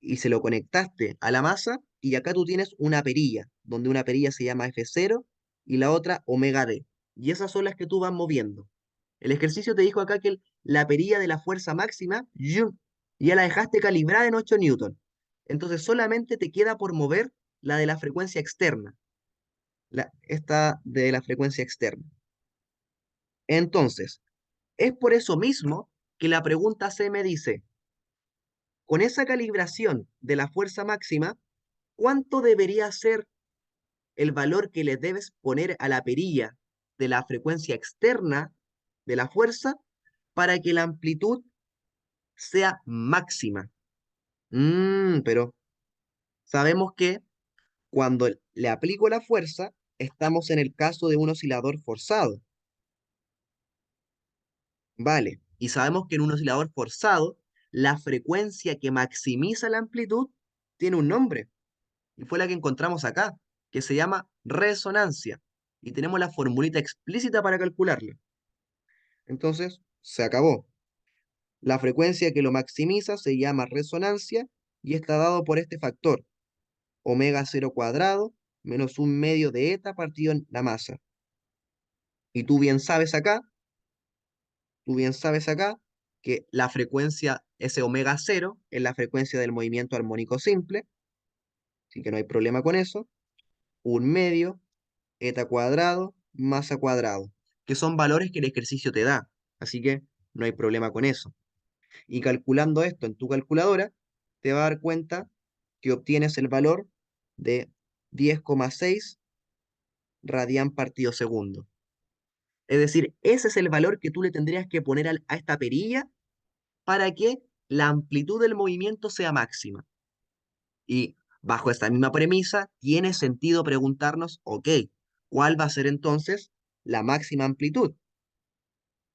y se lo conectaste a la masa y acá tú tienes una perilla, donde una perilla se llama F0 y la otra omega D. Y esas son las que tú vas moviendo. El ejercicio te dijo acá que la perilla de la fuerza máxima ya la dejaste calibrada en 8 newton. Entonces solamente te queda por mover la de la frecuencia externa, esta de la frecuencia externa. Entonces, es por eso mismo que la pregunta C me dice, con esa calibración de la fuerza máxima, ¿cuánto debería ser el valor que le debes poner a la perilla de la frecuencia externa de la fuerza para que la amplitud sea máxima? Pero sabemos que cuando le aplico la fuerza, estamos en el caso de un oscilador forzado, ¿vale? Y sabemos que en un oscilador forzado, la frecuencia que maximiza la amplitud tiene un nombre, y fue la que encontramos acá, que se llama resonancia. Y tenemos la formulita explícita para calcularla. Entonces, se acabó. La frecuencia que lo maximiza se llama resonancia y está dado por este factor, omega cero cuadrado menos un medio de eta partido en la masa. Y tú bien sabes acá que la frecuencia, ese omega cero, es la frecuencia del movimiento armónico simple, así que no hay problema con eso. Un medio, eta cuadrado, masa cuadrado, que son valores que el ejercicio te da, así que no hay problema con eso. Y calculando esto en tu calculadora, te vas a dar cuenta que obtienes el valor de 10,6 radián partido segundo. Es decir, ese es el valor que tú le tendrías que poner a esta perilla para que la amplitud del movimiento sea máxima. Y bajo esta misma premisa, tiene sentido preguntarnos, ok, ¿cuál va a ser entonces la máxima amplitud?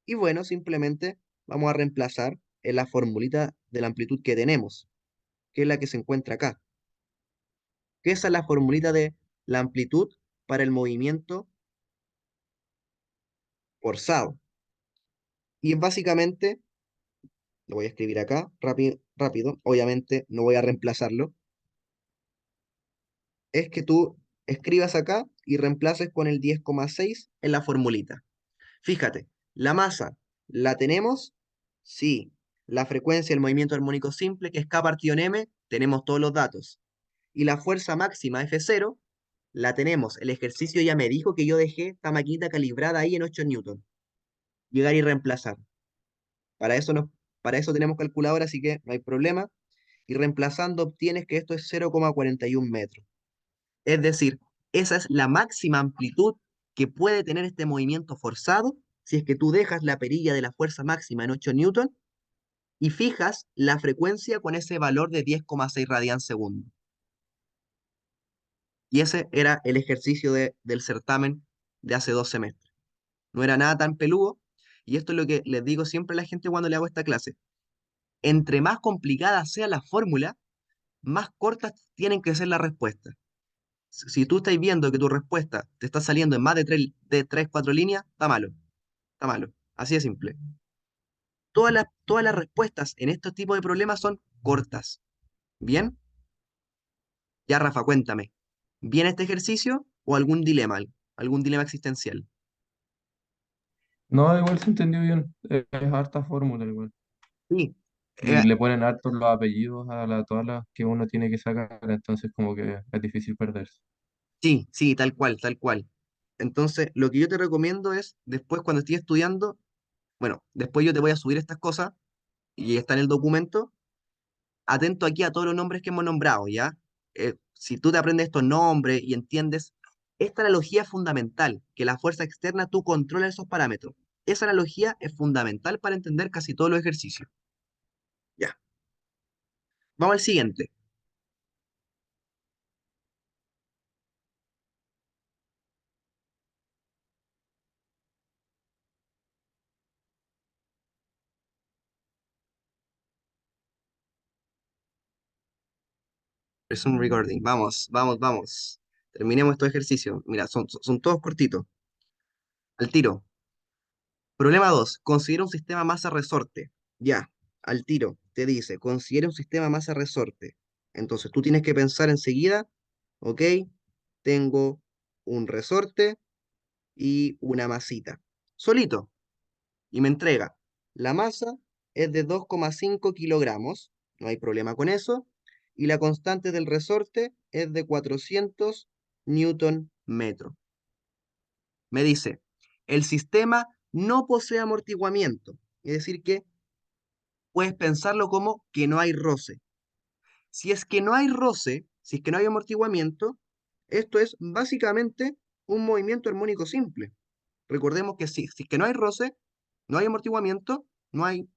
Y bueno, simplemente vamos a reemplazar en la formulita de la amplitud que tenemos, que es la que se encuentra acá, que esa es la formulita de la amplitud para el movimiento forzado. Y es básicamente, lo voy a escribir acá, rápido, rápido, obviamente no voy a reemplazarlo, es que tú escribas acá y reemplaces con el 10,6 en la formulita. Fíjate, la masa, ¿la tenemos? Sí. La frecuencia del movimiento armónico simple, que es K partido en M, tenemos todos los datos. Y la fuerza máxima F0, la tenemos. El ejercicio ya me dijo que yo dejé esta maquinita calibrada ahí en 8 newton. Llegar y reemplazar. Para eso, no, para eso tenemos calculadora, así que no hay problema. Y reemplazando obtienes que esto es 0,41 metros. Es decir, esa es la máxima amplitud que puede tener este movimiento forzado si es que tú dejas la perilla de la fuerza máxima en 8 newton y fijas la frecuencia con ese valor de 10,6 radián segundo. Y ese era el ejercicio del certamen de hace 2 semestres. No era nada tan peludo, y esto es lo que les digo siempre a la gente cuando le hago esta clase. Entre más complicada sea la fórmula, más cortas tienen que ser las respuestas. Si tú estás viendo que tu respuesta te está saliendo en más de 3 4 líneas, está malo, está malo. Así de simple. Todas las respuestas en estos tipos de problemas son cortas. ¿Bien? Ya, Rafa, cuéntame. ¿Bien este ejercicio o algún dilema? ¿Algún dilema existencial? No, igual se entendió bien. Es harta fórmula igual. Sí. Y Eh, le ponen hartos los apellidos todas las que uno tiene que sacar, entonces como que es difícil perderse. sí, sí, tal cual, tal cual. Entonces, lo que yo te recomiendo es, después cuando estés estudiando, bueno, después yo te voy a subir estas cosas y está en el documento. Atento aquí a todos los nombres que hemos nombrado, ¿ya? Si tú te aprendes estos nombres y entiendes, esta analogía es fundamental, que la fuerza externa tú controlas esos parámetros. Esa analogía es fundamental para entender casi todos los ejercicios. Ya, vamos al siguiente. Resume recording. Vamos, vamos, vamos. Terminemos estos ejercicios. Mira, son todos cortitos. Al tiro. Problema 2. Considera un sistema masa-resorte. Ya, al tiro. Te dice, considera un sistema masa-resorte. Entonces tú tienes que pensar enseguida, ok, tengo un resorte y una masita. Solito. Y me entrega. La masa es de 2,5 kilogramos. No hay problema con eso. Y la constante del resorte es de 400 newton metro. Me dice, el sistema no posee amortiguamiento. Es decir, que puedes pensarlo como que no hay roce. Si es que no hay roce, si es que no hay amortiguamiento, esto es básicamente un movimiento armónico simple. Recordemos que si es que no hay roce, no hay amortiguamiento, no hay,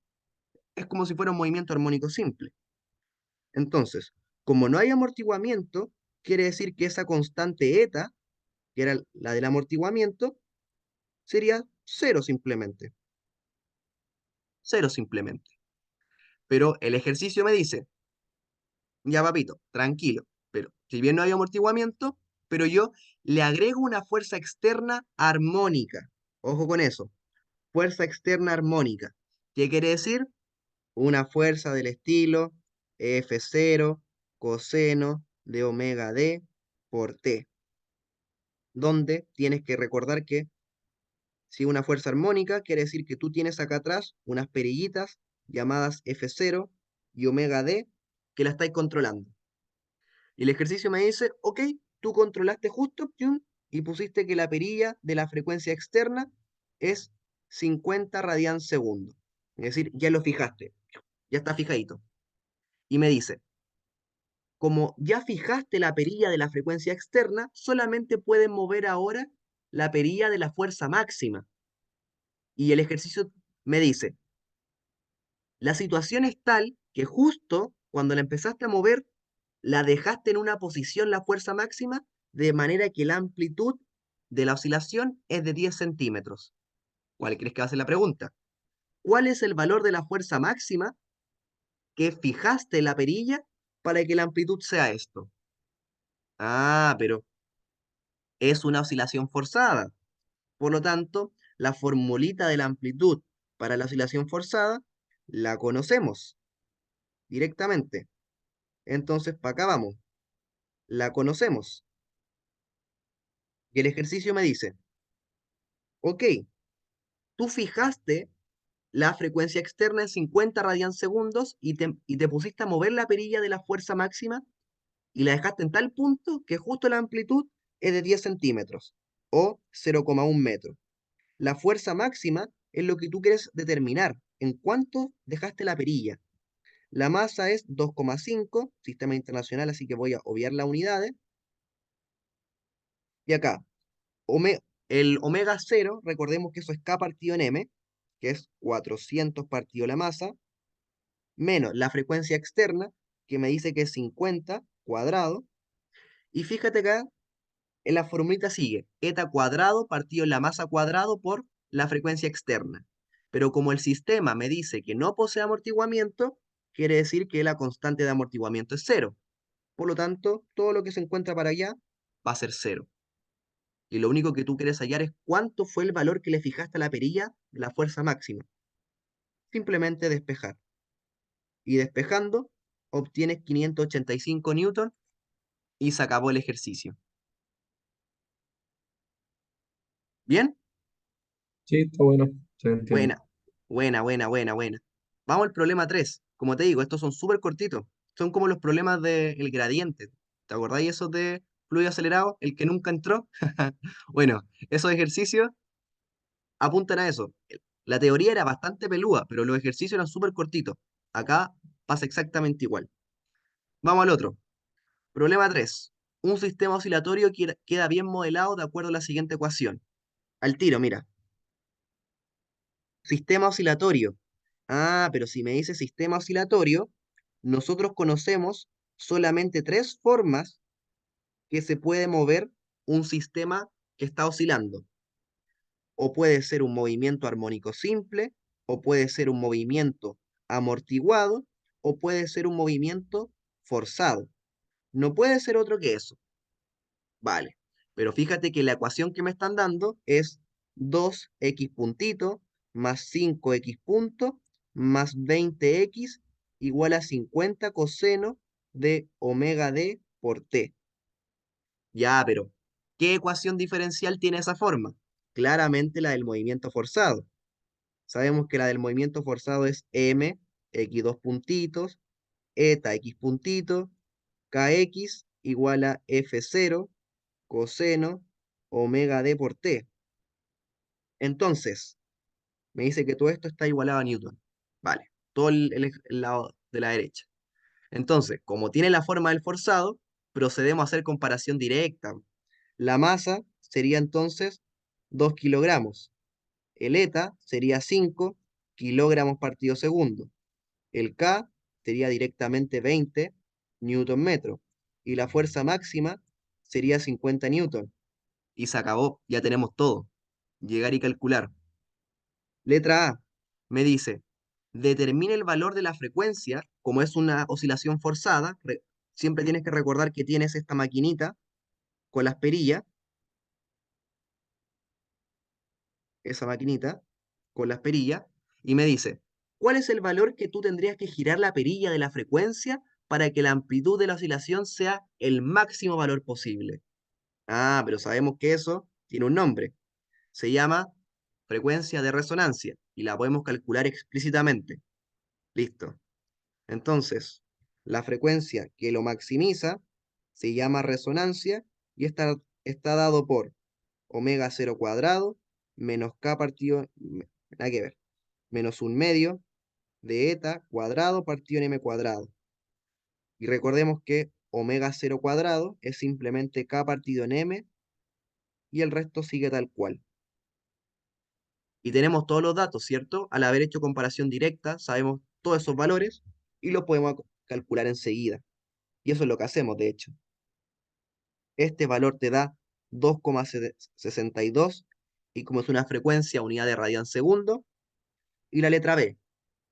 es como si fuera un movimiento armónico simple. Entonces, como no hay amortiguamiento, quiere decir que esa constante eta, que era la del amortiguamiento, sería cero simplemente. Cero simplemente. Pero el ejercicio me dice, ya papito, tranquilo, pero si bien no hay amortiguamiento, pero yo le agrego una fuerza externa armónica. Ojo con eso, fuerza externa armónica. ¿Qué quiere decir? Una fuerza del estilo F0 coseno de omega D por T, donde tienes que recordar que si una fuerza armónica quiere decir que tú tienes acá atrás unas perillitas llamadas F0 y omega D que la estáis controlando. Y el ejercicio me dice, ok, tú controlaste justo y pusiste que la perilla de la frecuencia externa es 50 radian segundo. Es decir, ya lo fijaste, ya está fijadito. Y me dice, como ya fijaste la perilla de la frecuencia externa, solamente puedes mover ahora la perilla de la fuerza máxima. Y el ejercicio me dice, la situación es tal que justo cuando la empezaste a mover, la dejaste en una posición la fuerza máxima, de manera que la amplitud de la oscilación es de 10 centímetros. ¿Cuál crees que va a ser la pregunta? ¿Cuál es el valor de la fuerza máxima que fijaste en la perilla para que la amplitud sea esto? Ah, pero es una oscilación forzada. Por lo tanto, la formulita de la amplitud para la oscilación forzada la conocemos directamente. Entonces, para acá vamos. La conocemos. Y el ejercicio me dice, ok, tú fijaste la frecuencia externa en 50 radian segundos y te pusiste a mover la perilla de la fuerza máxima y la dejaste en tal punto que justo la amplitud es de 10 centímetros o 0,1 metro. La fuerza máxima es lo que tú quieres determinar, en cuánto dejaste la perilla. La masa es 2,5, sistema internacional, así que voy a obviar las unidades. Y acá, el omega cero, recordemos que eso es K partido en M, que es 400 partido la masa, menos la frecuencia externa, que me dice que es 50 cuadrado. Y fíjate acá, en la formulita sigue, eta cuadrado partido en la masa cuadrado por la frecuencia externa. Pero como el sistema me dice que no posee amortiguamiento, quiere decir que la constante de amortiguamiento es cero. Por lo tanto, todo lo que se encuentra para allá va a ser cero. Y lo único que tú quieres hallar es cuánto fue el valor que le fijaste a la perilla de la fuerza máxima. Simplemente despejar. Y despejando, obtienes 585 newton y se acabó el ejercicio. ¿Bien? Sí, está bueno, se entiende. Buena, buena. Vamos al problema 3. Como te digo, estos son súper cortitos. Son como los problemas del gradiente. ¿Te acordáis esos de fluido acelerado? El que nunca entró. Bueno, esos ejercicios apuntan a eso. La teoría era bastante pelúa, pero los ejercicios eran súper cortitos. Acá pasa exactamente igual. Vamos al otro. Problema 3. Un sistema oscilatorio queda bien modelado de acuerdo a la siguiente ecuación. Al tiro, mira. Sistema oscilatorio. Ah, pero si me dice sistema oscilatorio, nosotros conocemos solamente tres formas que se puede mover un sistema que está oscilando. O puede ser un movimiento armónico simple, o puede ser un movimiento amortiguado, o puede ser un movimiento forzado. No puede ser otro que eso. Vale. Pero fíjate que la ecuación que me están dando es 2x puntito más 5x punto más 20x igual a 50 coseno de omega d por t. Ya, pero ¿qué ecuación diferencial tiene esa forma? Claramente la del movimiento forzado. Sabemos que la del movimiento forzado es m, x dos puntitos, eta x puntito, kx igual a f0 coseno omega d por t. Entonces, me dice que todo esto está igualado a Newton. Vale, todo el lado de la derecha. Entonces, como tiene la forma del forzado, procedemos a hacer comparación directa. La masa sería entonces 2 kilogramos. El eta sería 5 kilogramos partido segundo. El K sería directamente 20 newton metro. Y la fuerza máxima sería 50 newton. Y se acabó, ya tenemos todo. Llegar y calcular. Letra A, me dice, determine el valor de la frecuencia, como es una oscilación forzada, siempre tienes que recordar que tienes esta maquinita con las perillas, esa maquinita con las perillas, y me dice, ¿cuál es el valor que tú tendrías que girar la perilla de la frecuencia para que la amplitud de la oscilación sea el máximo valor posible? Ah, pero sabemos que eso tiene un nombre. Se llama frecuencia de resonancia y la podemos calcular explícitamente. Listo. Entonces, la frecuencia que lo maximiza se llama resonancia y está dado por omega cero cuadrado menos k partido, nada que ver, menos un medio de eta cuadrado partido en m cuadrado. Y recordemos que omega cero cuadrado es simplemente k partido en m y el resto sigue tal cual. Y tenemos todos los datos, ¿cierto? Al haber hecho comparación directa, sabemos todos esos valores y los podemos calcular enseguida. Y eso es lo que hacemos, de hecho. Este valor te da 2,62 y como es una frecuencia, unidad de radian segundo. Y la letra B,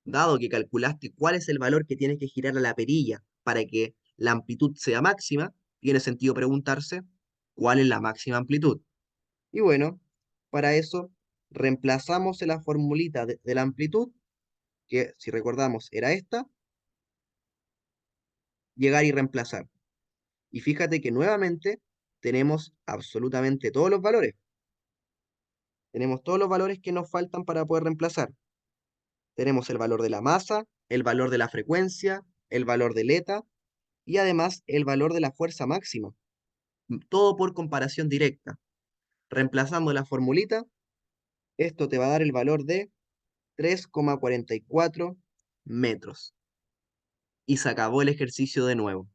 dado que calculaste cuál es el valor que tienes que girar a la perilla para que la amplitud sea máxima, tiene sentido preguntarse cuál es la máxima amplitud. Y bueno, para eso reemplazamos en la formulita de la amplitud, que si recordamos era esta, llegar y reemplazar. Y fíjate que nuevamente tenemos absolutamente todos los valores. Tenemos todos los valores que nos faltan para poder reemplazar. Tenemos el valor de la masa, el valor de la frecuencia, el valor del eta y además el valor de la fuerza máxima. Todo por comparación directa. Reemplazando la formulita, esto te va a dar el valor de 3,44 metros. Y se acabó el ejercicio de nuevo.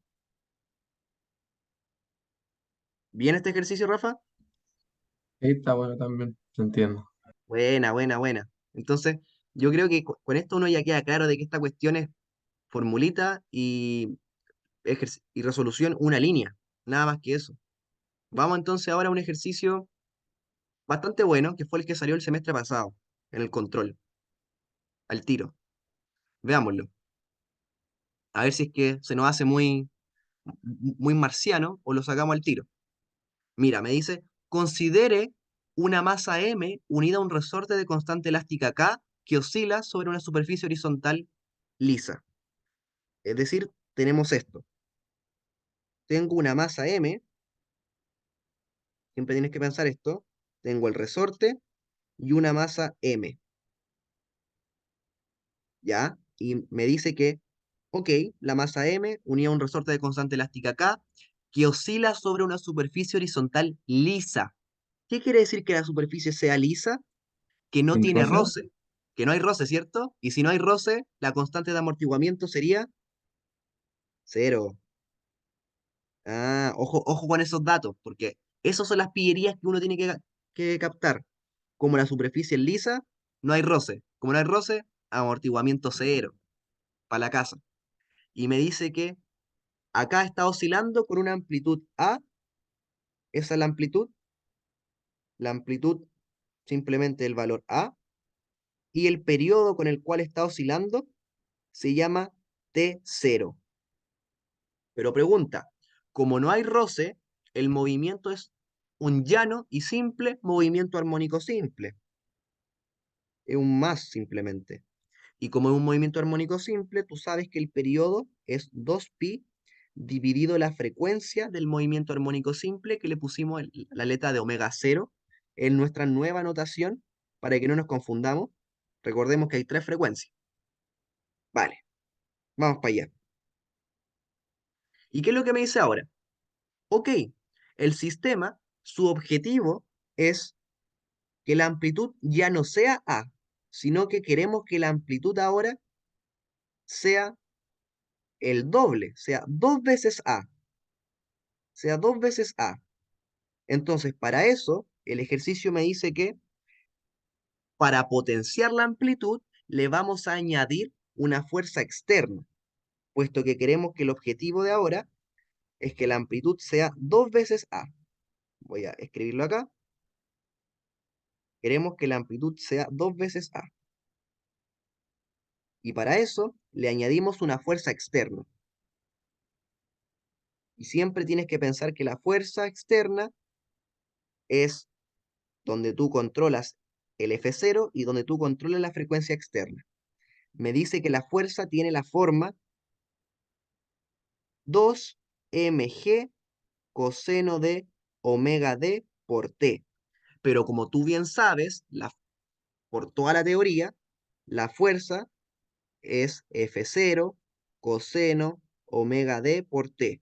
¿Bien este ejercicio, Rafa? Sí, está bueno también, se entiende. Buena. Entonces, yo creo que con esto uno ya queda claro de que esta cuestión es formulita y resolución una línea. Nada más que eso. Vamos entonces ahora a un ejercicio bastante bueno, que fue el que salió el semestre pasado, en el control, al tiro. Veámoslo. A ver si es que se nos hace muy, muy marciano o lo sacamos al tiro. Mira, me dice, considere una masa M unida a un resorte de constante elástica K que oscila sobre una superficie horizontal lisa. Es decir, tenemos esto. Tengo una masa M, siempre tienes que pensar esto. Tengo el resorte y una masa M, ¿ya? Y me dice que, ok, la masa M unida a un resorte de constante elástica K que oscila sobre una superficie horizontal lisa. ¿Qué quiere decir que la superficie sea lisa? Que no ¿Sin tiene roce? roce, que no hay roce, ¿cierto? Y si no hay roce, la constante de amortiguamiento sería cero. Ah, ojo, ojo con esos datos, porque esas son las pillerías que uno tiene que captar. Como la superficie es lisa, no hay roce. Como no hay roce, amortiguamiento cero para la casa. Y me dice que acá está oscilando con una amplitud A, esa es la amplitud simplemente el valor A, y el periodo con el cual está oscilando se llama T0. Pero pregunta, como no hay roce, el movimiento es un llano y simple movimiento armónico simple. Es un más simplemente. Y como es un movimiento armónico simple, tú sabes que el periodo es 2pi dividido la frecuencia del movimiento armónico simple que le pusimos la letra de omega cero en nuestra nueva notación para que no nos confundamos. Recordemos que hay tres frecuencias. Vale, vamos para allá. ¿Y qué es lo que me dice ahora? Ok, el sistema, su objetivo es que la amplitud ya no sea A, sino que queremos que la amplitud ahora sea el doble, sea dos veces A, sea dos veces A. Entonces, para eso, el ejercicio me dice que para potenciar la amplitud, le vamos a añadir una fuerza externa, puesto que queremos que el objetivo de ahora es que la amplitud sea dos veces A. Voy a escribirlo acá. Queremos que la amplitud sea dos veces A. Y para eso le añadimos una fuerza externa. Y siempre tienes que pensar que la fuerza externa es donde tú controlas el F0 y donde tú controlas la frecuencia externa. Me dice que la fuerza tiene la forma 2mg coseno de omega d por t. Pero como tú bien sabes, por toda la teoría, la fuerza es F0 coseno omega d por t.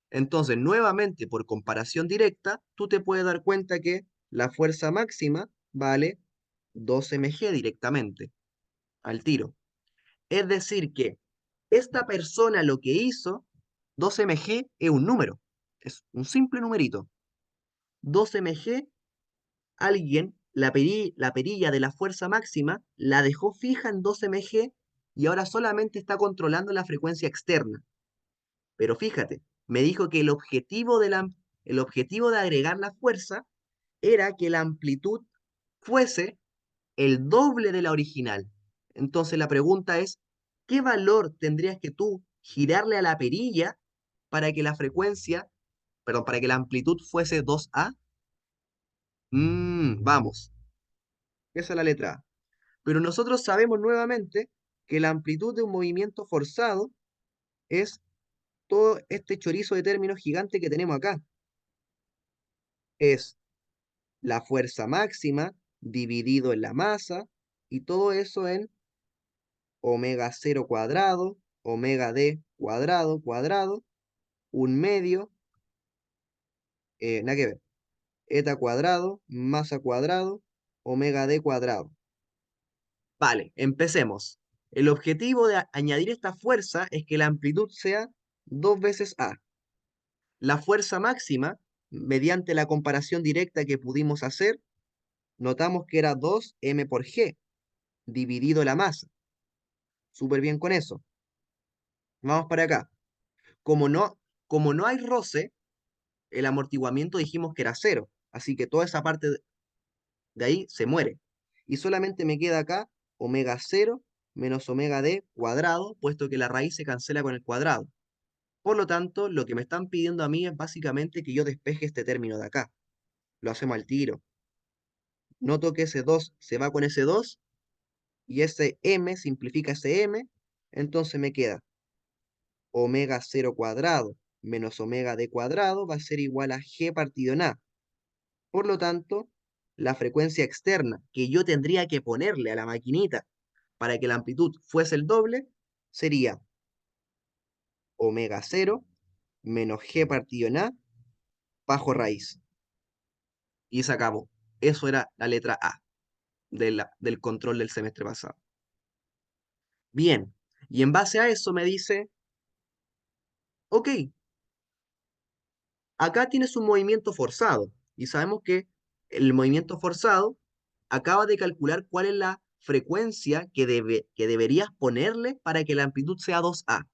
Entonces, nuevamente, por comparación directa, tú te puedes dar cuenta que la fuerza máxima vale 2 mg directamente, al tiro. Es decir, que esta persona lo que hizo, 2 mg es un número, es un simple numerito. 2 mg, alguien, la perilla de la fuerza máxima, la dejó fija en 2 mg y ahora solamente está controlando la frecuencia externa. Pero fíjate, me dijo que el objetivo de agregar la fuerza era que la amplitud fuese el doble de la original. Entonces la pregunta es, ¿qué valor tendrías que tú girarle a la perilla para que la frecuencia, perdón, para que la amplitud fuese 2A? Vamos, esa es la letra A. Pero nosotros sabemos nuevamente que la amplitud de un movimiento forzado es todo este chorizo de términos gigante que tenemos acá. Es la fuerza máxima dividido en la masa y todo eso en omega cero cuadrado, omega d cuadrado, cuadrado, un medio, nada que ver, eta cuadrado, masa cuadrado, omega d cuadrado. Vale, empecemos. El objetivo de añadir esta fuerza es que la amplitud sea dos veces A. La fuerza máxima, mediante la comparación directa que pudimos hacer, notamos que era 2m por g, dividido la masa. Súper bien con eso. Vamos para acá. Como no, como no hay roce, el amortiguamiento dijimos que era cero. Así que toda esa parte de ahí se muere. Y solamente me queda acá omega cero menos omega d cuadrado, puesto que la raíz se cancela con el cuadrado. Por lo tanto, lo que me están pidiendo a mí es básicamente que yo despeje este término de acá. Lo hacemos al tiro. Noto que ese 2 se va con ese 2 y ese m simplifica ese m, entonces me queda omega cero cuadrado menos omega d cuadrado va a ser igual a g partido en a. Por lo tanto, la frecuencia externa que yo tendría que ponerle a la maquinita para que la amplitud fuese el doble sería omega cero menos g partido en a bajo raíz. Y se acabó. Eso era la letra A del control del semestre pasado. Bien, y en base a eso me dice, ok, acá tienes un movimiento forzado y sabemos que el movimiento forzado acaba de calcular cuál es la frecuencia que deberías ponerle para que la amplitud sea 2A.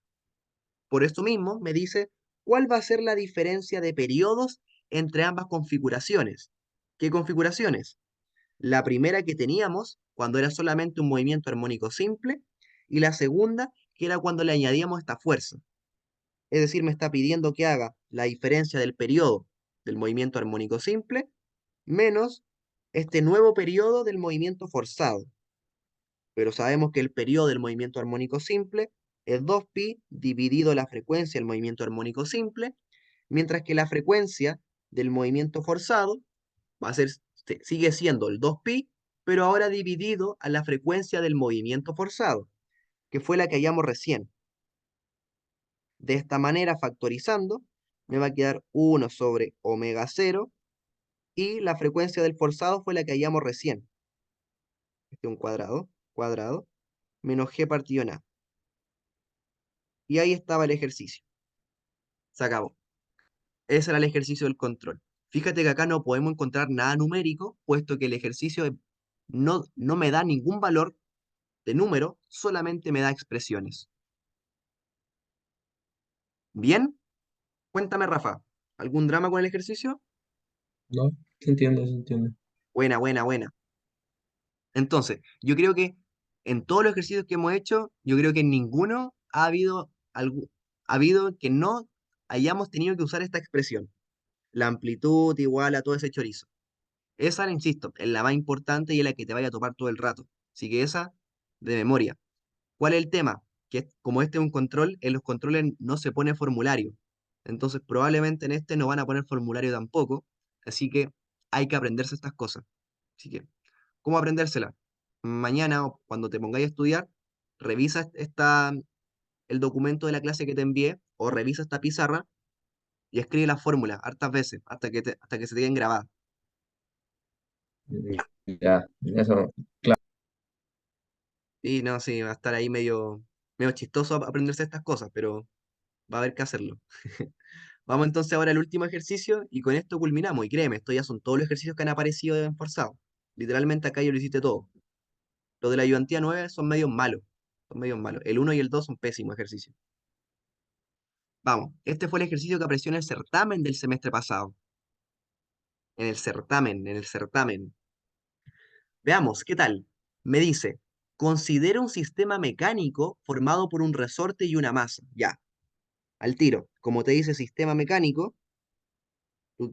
Por esto mismo me dice cuál va a ser la diferencia de periodos entre ambas configuraciones. ¿Qué configuraciones? La primera que teníamos cuando era solamente un movimiento armónico simple y la segunda que era cuando le añadíamos esta fuerza. Es decir, me está pidiendo que haga la diferencia del periodo del movimiento armónico simple menos este nuevo periodo del movimiento forzado. Pero sabemos que el periodo del movimiento armónico simple es 2pi dividido la frecuencia del movimiento armónico simple, mientras que la frecuencia del movimiento forzado va a ser, sigue siendo el 2pi, pero ahora dividido a la frecuencia del movimiento forzado, que fue la que hallamos recién. De esta manera, factorizando, me va a quedar 1 sobre omega cero y la frecuencia del forzado fue la que hallamos recién. Este es un cuadrado, menos g partido en a. Y ahí estaba el ejercicio. Se acabó. Ese era el ejercicio del control. Fíjate que acá no podemos encontrar nada numérico, puesto que el ejercicio no me da ningún valor de número, solamente me da expresiones. Bien, cuéntame, Rafa, ¿algún drama con el ejercicio? ¿No? Se entiende, se entiende. Buena, buena, buena. Entonces, yo creo que en todos los ejercicios que hemos hecho, yo creo que en ninguno ha habido que no hayamos tenido que usar esta expresión. La amplitud igual a todo ese chorizo. Esa, insisto, es la más importante y es la que te vaya a topar todo el rato. Así que esa, de memoria. ¿Cuál es el tema? Que como este es un control, en los controles no se pone formulario. Entonces, probablemente en este no van a poner formulario tampoco. Así que hay que aprenderse estas cosas. Así que, ¿cómo aprendérsela? Mañana o cuando te pongáis a estudiar, revisa el documento de la clase que te envié o revisa esta pizarra y escribe la fórmula hartas veces hasta que se te queden grabadas. Ya, eso, claro. Y no, sí, va a estar ahí medio chistoso aprenderse estas cosas, pero va a haber que hacerlo. Vamos entonces ahora al último ejercicio y con esto culminamos. Y créeme, esto ya son todos los ejercicios que han aparecido en Forzado. Literalmente acá yo lo hiciste todo. Los de la ayudantía 9 son medios malos. Son medios malos. El uno y el 2 son pésimos ejercicios. Vamos, este fue el ejercicio que apareció en el certamen del semestre pasado. En el certamen. Veamos, ¿qué tal? Me dice, considera un sistema mecánico formado por un resorte y una masa. Ya, al tiro. Como te dice sistema mecánico, tú,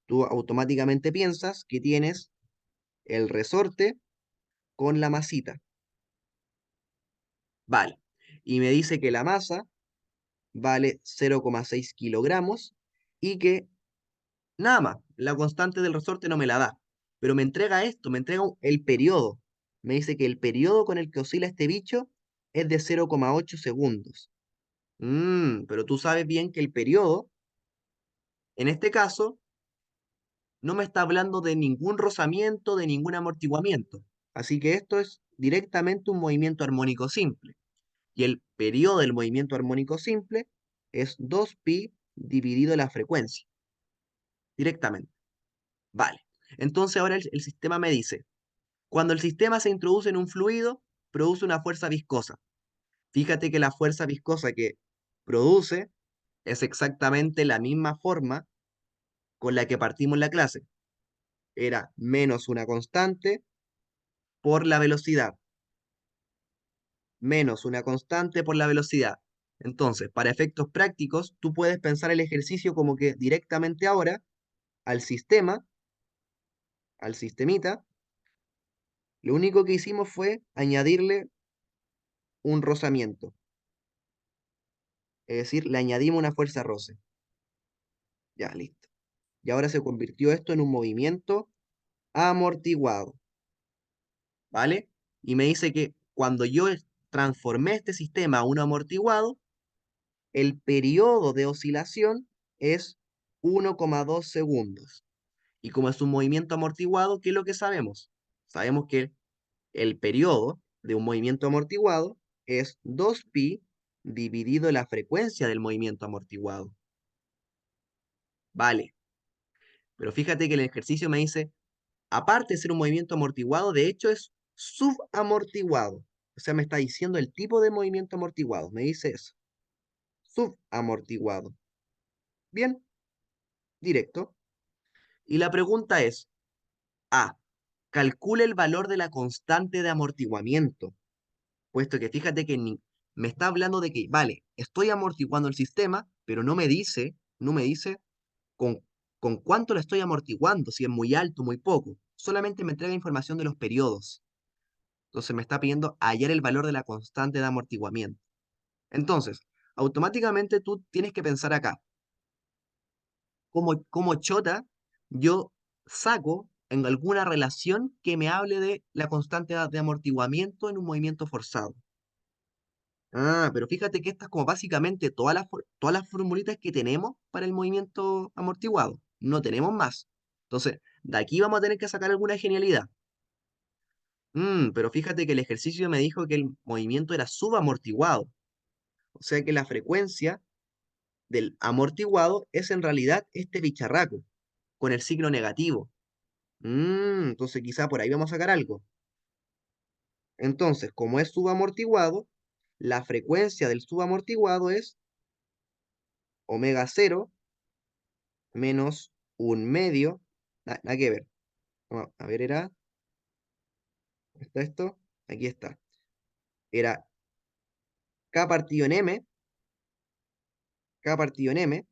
tú automáticamente piensas que tienes el resorte con la masita. Vale. Y me dice que la masa vale 0,6 kilogramos y que nada más, la constante del resorte no me la da. Pero me entrega esto, me entrega el periodo. Me dice que el periodo con el que oscila este bicho es de 0,8 segundos. Pero tú sabes bien que el periodo, en este caso, no me está hablando de ningún rozamiento, de ningún amortiguamiento. Así que esto es directamente un movimiento armónico simple. Y el periodo del movimiento armónico simple es 2pi dividido la frecuencia, directamente. Vale. Entonces ahora el sistema me dice, cuando el sistema se introduce en un fluido, produce una fuerza viscosa. Fíjate que la fuerza viscosa que produce es exactamente la misma forma con la que partimos la clase. Era menos una constante por la velocidad, menos una constante por la velocidad. Entonces, para efectos prácticos, tú puedes pensar el ejercicio como que directamente ahora al sistema, al sistemita, lo único que hicimos fue añadirle un rozamiento, es decir, le añadimos una fuerza roce. Ya, listo. Y ahora se convirtió esto en un movimiento amortiguado, ¿vale? Y me dice que cuando yo transformé este sistema a un amortiguado, el periodo de oscilación es 1,2 segundos. Y como es un movimiento amortiguado, ¿qué es lo que sabemos? Sabemos que el periodo de un movimiento amortiguado es 2pi dividido la frecuencia del movimiento amortiguado. Vale, pero fíjate que el ejercicio me dice, aparte de ser un movimiento amortiguado, de hecho es subamortiguado. O sea, me está diciendo el tipo de movimiento amortiguado. Me dice eso. Subamortiguado. Bien, directo. Y la pregunta es, A, calcula el valor de la constante de amortiguamiento, puesto que fíjate que me está hablando de que, vale, estoy amortiguando el sistema, pero no me dice con, con cuánto lo estoy amortiguando, si es muy alto, muy poco. Solamente me entrega información de los periodos. Entonces me está pidiendo hallar el valor de la constante de amortiguamiento. Entonces, automáticamente tú tienes que pensar acá, como chota, yo saco en alguna relación que me hable de la constante de amortiguamiento en un movimiento forzado. Ah, pero fíjate que estas como básicamente todas las formulitas que tenemos para el movimiento amortiguado. No tenemos más. Entonces, de aquí vamos a tener que sacar alguna genialidad. Pero fíjate que el ejercicio me dijo que el movimiento era subamortiguado. O sea que la frecuencia del amortiguado es en realidad este bicharraco, con el signo negativo. Entonces quizá por ahí vamos a sacar algo. Entonces, como es subamortiguado, la frecuencia del subamortiguado es omega cero menos un medio. Nada que ver. A ver, ¿está esto? Aquí está. Era K partido en M, K partido en M,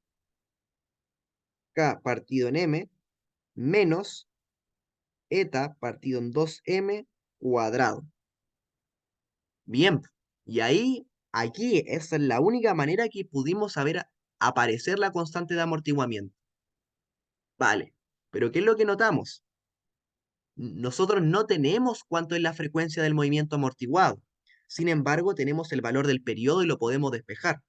K partido en M, menos eta partido en 2M cuadrado. Bien, y ahí, aquí, esa es la única manera que pudimos saber aparecer la constante de amortiguamiento. Vale, pero ¿qué es lo que notamos? Nosotros no tenemos cuánto es la frecuencia del movimiento amortiguado. Sin embargo, tenemos el valor del periodo y lo podemos despejar.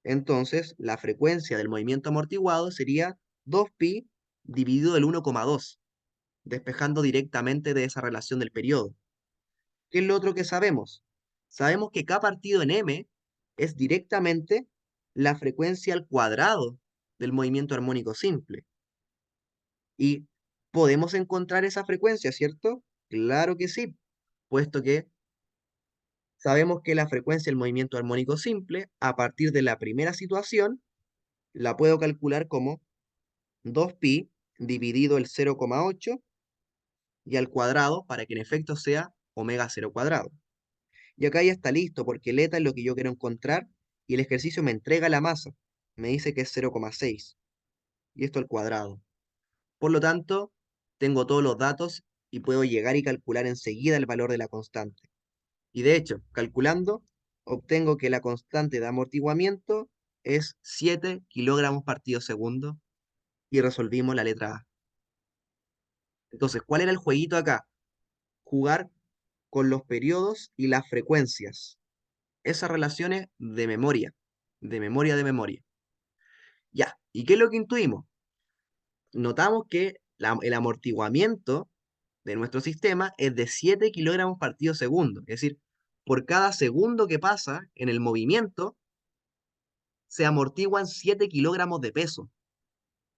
Entonces, la frecuencia del movimiento amortiguado sería 2pi dividido el 1,2, despejando directamente de esa relación del periodo. ¿Qué es lo otro que sabemos? Sabemos que K partido en M es directamente la frecuencia al cuadrado del movimiento armónico simple. Y podemos encontrar esa frecuencia, ¿cierto? Claro que sí, puesto que sabemos que la frecuencia del movimiento armónico simple, a partir de la primera situación, la puedo calcular como 2pi dividido el 0,8 y al cuadrado para que en efecto sea omega cero cuadrado. Y acá ya está listo, porque el eta es lo que yo quiero encontrar, y el ejercicio me entrega la masa. Me dice que es 0,6, y esto al cuadrado. Por lo tanto, tengo todos los datos y puedo llegar y calcular enseguida el valor de la constante. Y de hecho, calculando, obtengo que la constante de amortiguamiento es 7 kilogramos partido segundo, y resolvimos la letra A. Entonces, ¿cuál era el jueguito acá? Jugar con los periodos y las frecuencias. Esas relaciones de memoria, de memoria, de memoria. Ya, ¿y qué es lo que intuimos? Notamos que el amortiguamiento de nuestro sistema es de 7 kilogramos partido segundo. Es decir, por cada segundo que pasa en el movimiento, se amortiguan 7 kilogramos de peso.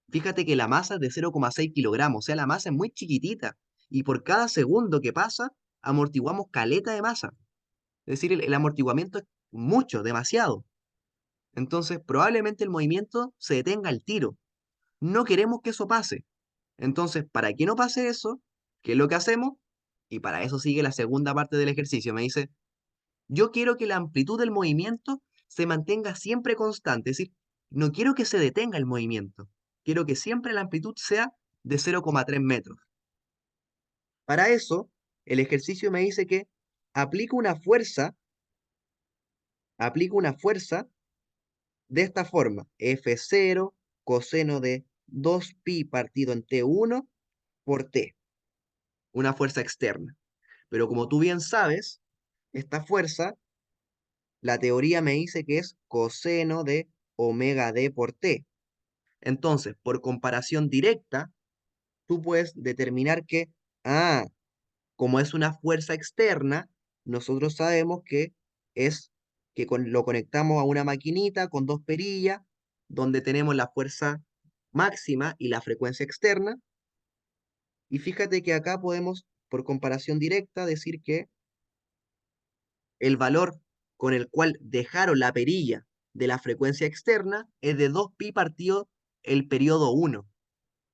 Fíjate que la masa es de 0,6 kilogramos, o sea, la masa es muy chiquitita. Y por cada segundo que pasa, amortiguamos caleta de masa. Es decir, el amortiguamiento es mucho, demasiado. Entonces, probablemente el movimiento se detenga al tiro. No queremos que eso pase. Entonces, para que no pase eso, ¿qué es lo que hacemos? Y para eso sigue la segunda parte del ejercicio. Me dice, yo quiero que la amplitud del movimiento se mantenga siempre constante. Es decir, no quiero que se detenga el movimiento. Quiero que siempre la amplitud sea de 0,3 metros. Para eso, el ejercicio me dice que aplico una fuerza, aplico una fuerza de esta forma. F0 coseno de 2pi partido en T1 por T. Una fuerza externa. Pero como tú bien sabes, esta fuerza, la teoría me dice que es coseno de omega d por T. Entonces, por comparación directa, tú puedes determinar que, como es una fuerza externa, nosotros sabemos que es lo conectamos a una maquinita con dos perillas, donde tenemos la fuerza máxima y la frecuencia externa. Y fíjate que acá podemos, por comparación directa, decir que el valor con el cual dejaron la perilla de la frecuencia externa es de 2pi partido el periodo 1.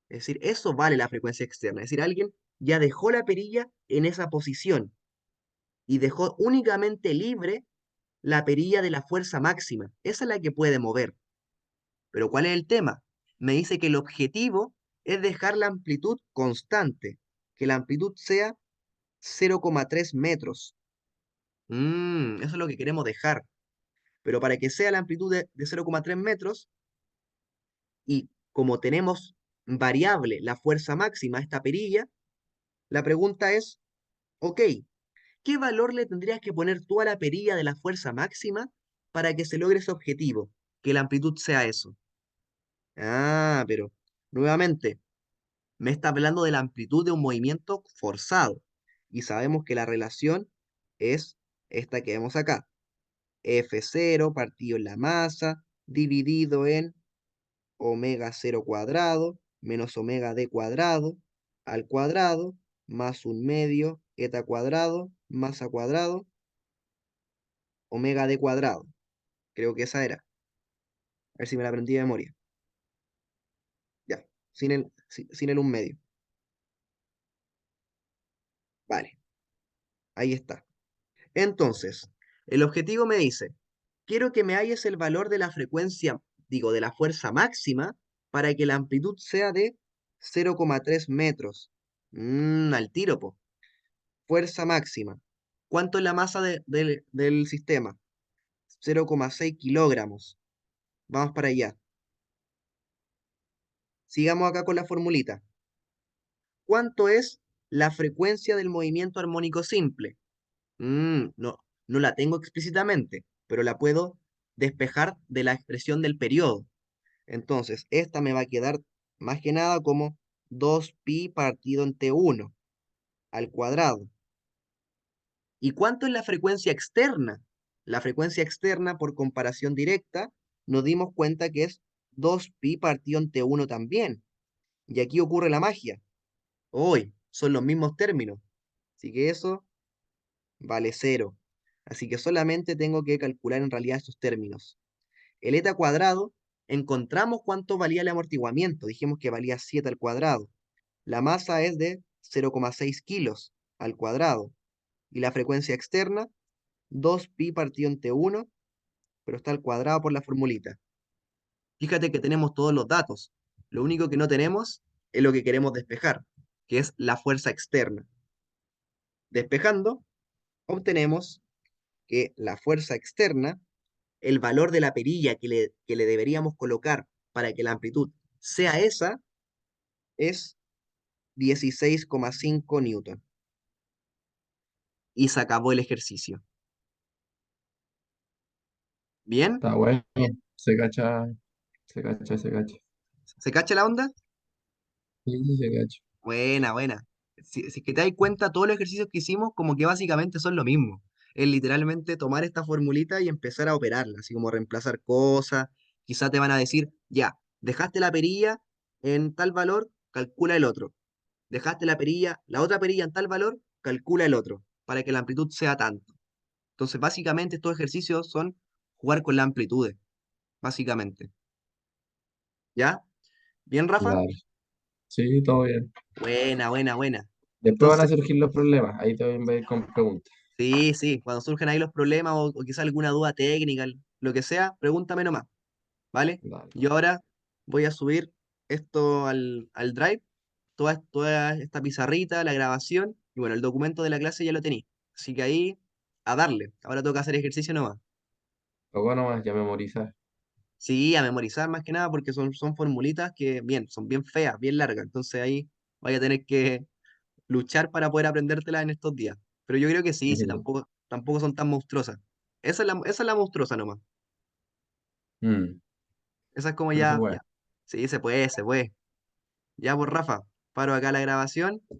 Es decir, eso vale la frecuencia externa. Es decir, alguien ya dejó la perilla en esa posición y dejó únicamente libre la perilla de la fuerza máxima. Esa es la que puede mover. Pero ¿cuál es el tema? Me dice que el objetivo es dejar la amplitud constante, que la amplitud sea 0,3 metros. Eso es lo que queremos dejar. Pero para que sea la amplitud de 0,3 metros, y como tenemos variable la fuerza máxima a esta perilla, la pregunta es, ok, ¿qué valor le tendrías que poner tú a la perilla de la fuerza máxima para que se logre ese objetivo? Que la amplitud sea eso. Pero nuevamente, me está hablando de la amplitud de un movimiento forzado. Y sabemos que la relación es esta que vemos acá. F0 partido en la masa dividido en omega 0 cuadrado menos omega d cuadrado al cuadrado más un medio eta cuadrado masa cuadrado omega d cuadrado. Creo que esa era. A ver si me la aprendí de memoria. Ya, sin el un medio. Vale, ahí está. Entonces, el objetivo me dice, quiero que me halles el valor de la frecuencia, digo, de la fuerza máxima para que la amplitud sea de 0,3 metros. Al tiro, po. Fuerza máxima. ¿Cuánto es la masa del sistema? 0,6 kilogramos. Vamos para allá. Sigamos acá con la formulita. ¿Cuánto es la frecuencia del movimiento armónico simple? No la tengo explícitamente, pero la puedo despejar de la expresión del periodo. Entonces, esta me va a quedar más que nada como 2pi partido en T1 al cuadrado. ¿Y cuánto es la frecuencia externa? La frecuencia externa, por comparación directa, nos dimos cuenta que es 2pi partido en T1 también. Y aquí ocurre la magia. Hoy son los mismos términos. Así que eso vale cero. Así que solamente tengo que calcular en realidad estos términos. El eta cuadrado, encontramos cuánto valía el amortiguamiento. Dijimos que valía 7 al cuadrado. La masa es de 0,6 kilos al cuadrado. Y la frecuencia externa, 2pi partido en T1, pero está al cuadrado por la formulita. Fíjate que tenemos todos los datos. Lo único que no tenemos es lo que queremos despejar, que es la fuerza externa. Despejando, obtenemos que la fuerza externa, el valor de la perilla que le deberíamos colocar para que la amplitud sea esa, es 16,5 newton. Y se acabó el ejercicio. ¿Bien? Está bueno, se cacha, se cacha, se cacha. ¿Se cacha la onda? Sí, sí, se cacha. Buena, buena. Si es que te das cuenta, todos los ejercicios que hicimos como que básicamente son lo mismo. Es literalmente tomar esta formulita y empezar a operarla, así como reemplazar cosas. Quizá te van a decir, ya, dejaste la perilla en tal valor, calcula el otro. Dejaste la perilla, la otra perilla en tal valor, calcula el otro, para que la amplitud sea tanto. Entonces, básicamente estos ejercicios son jugar con las amplitudes, básicamente. ¿Ya? ¿Bien, Rafa? Claro. Sí, todo bien. Buena, buena, buena. Después van a Entonces, surgir los problemas. Ahí también voy a ir con preguntas. sí, sí, cuando surgen ahí los problemas o quizá alguna duda técnica, lo que sea, pregúntame nomás, ¿vale? Dale. Yo ahora voy a subir esto al Drive, toda esta pizarrita, la grabación, y bueno, el documento de la clase ya lo tení. Así que ahí, a darle. Ahora toca hacer ejercicio nomás. Lo bueno más ya memorizar. Sí, a memorizar más que nada porque son formulitas que, bien, son bien feas, bien largas. Entonces ahí vaya a tener que luchar para poder aprendértelas en estos días. Pero yo creo que sí, sí, tampoco son tan monstruosas. Esa es la monstruosa nomás. Mm, Esa es como pero se ya, puede. ya. Sí, se puede, se puede. Ya, pues Rafa, paro acá la grabación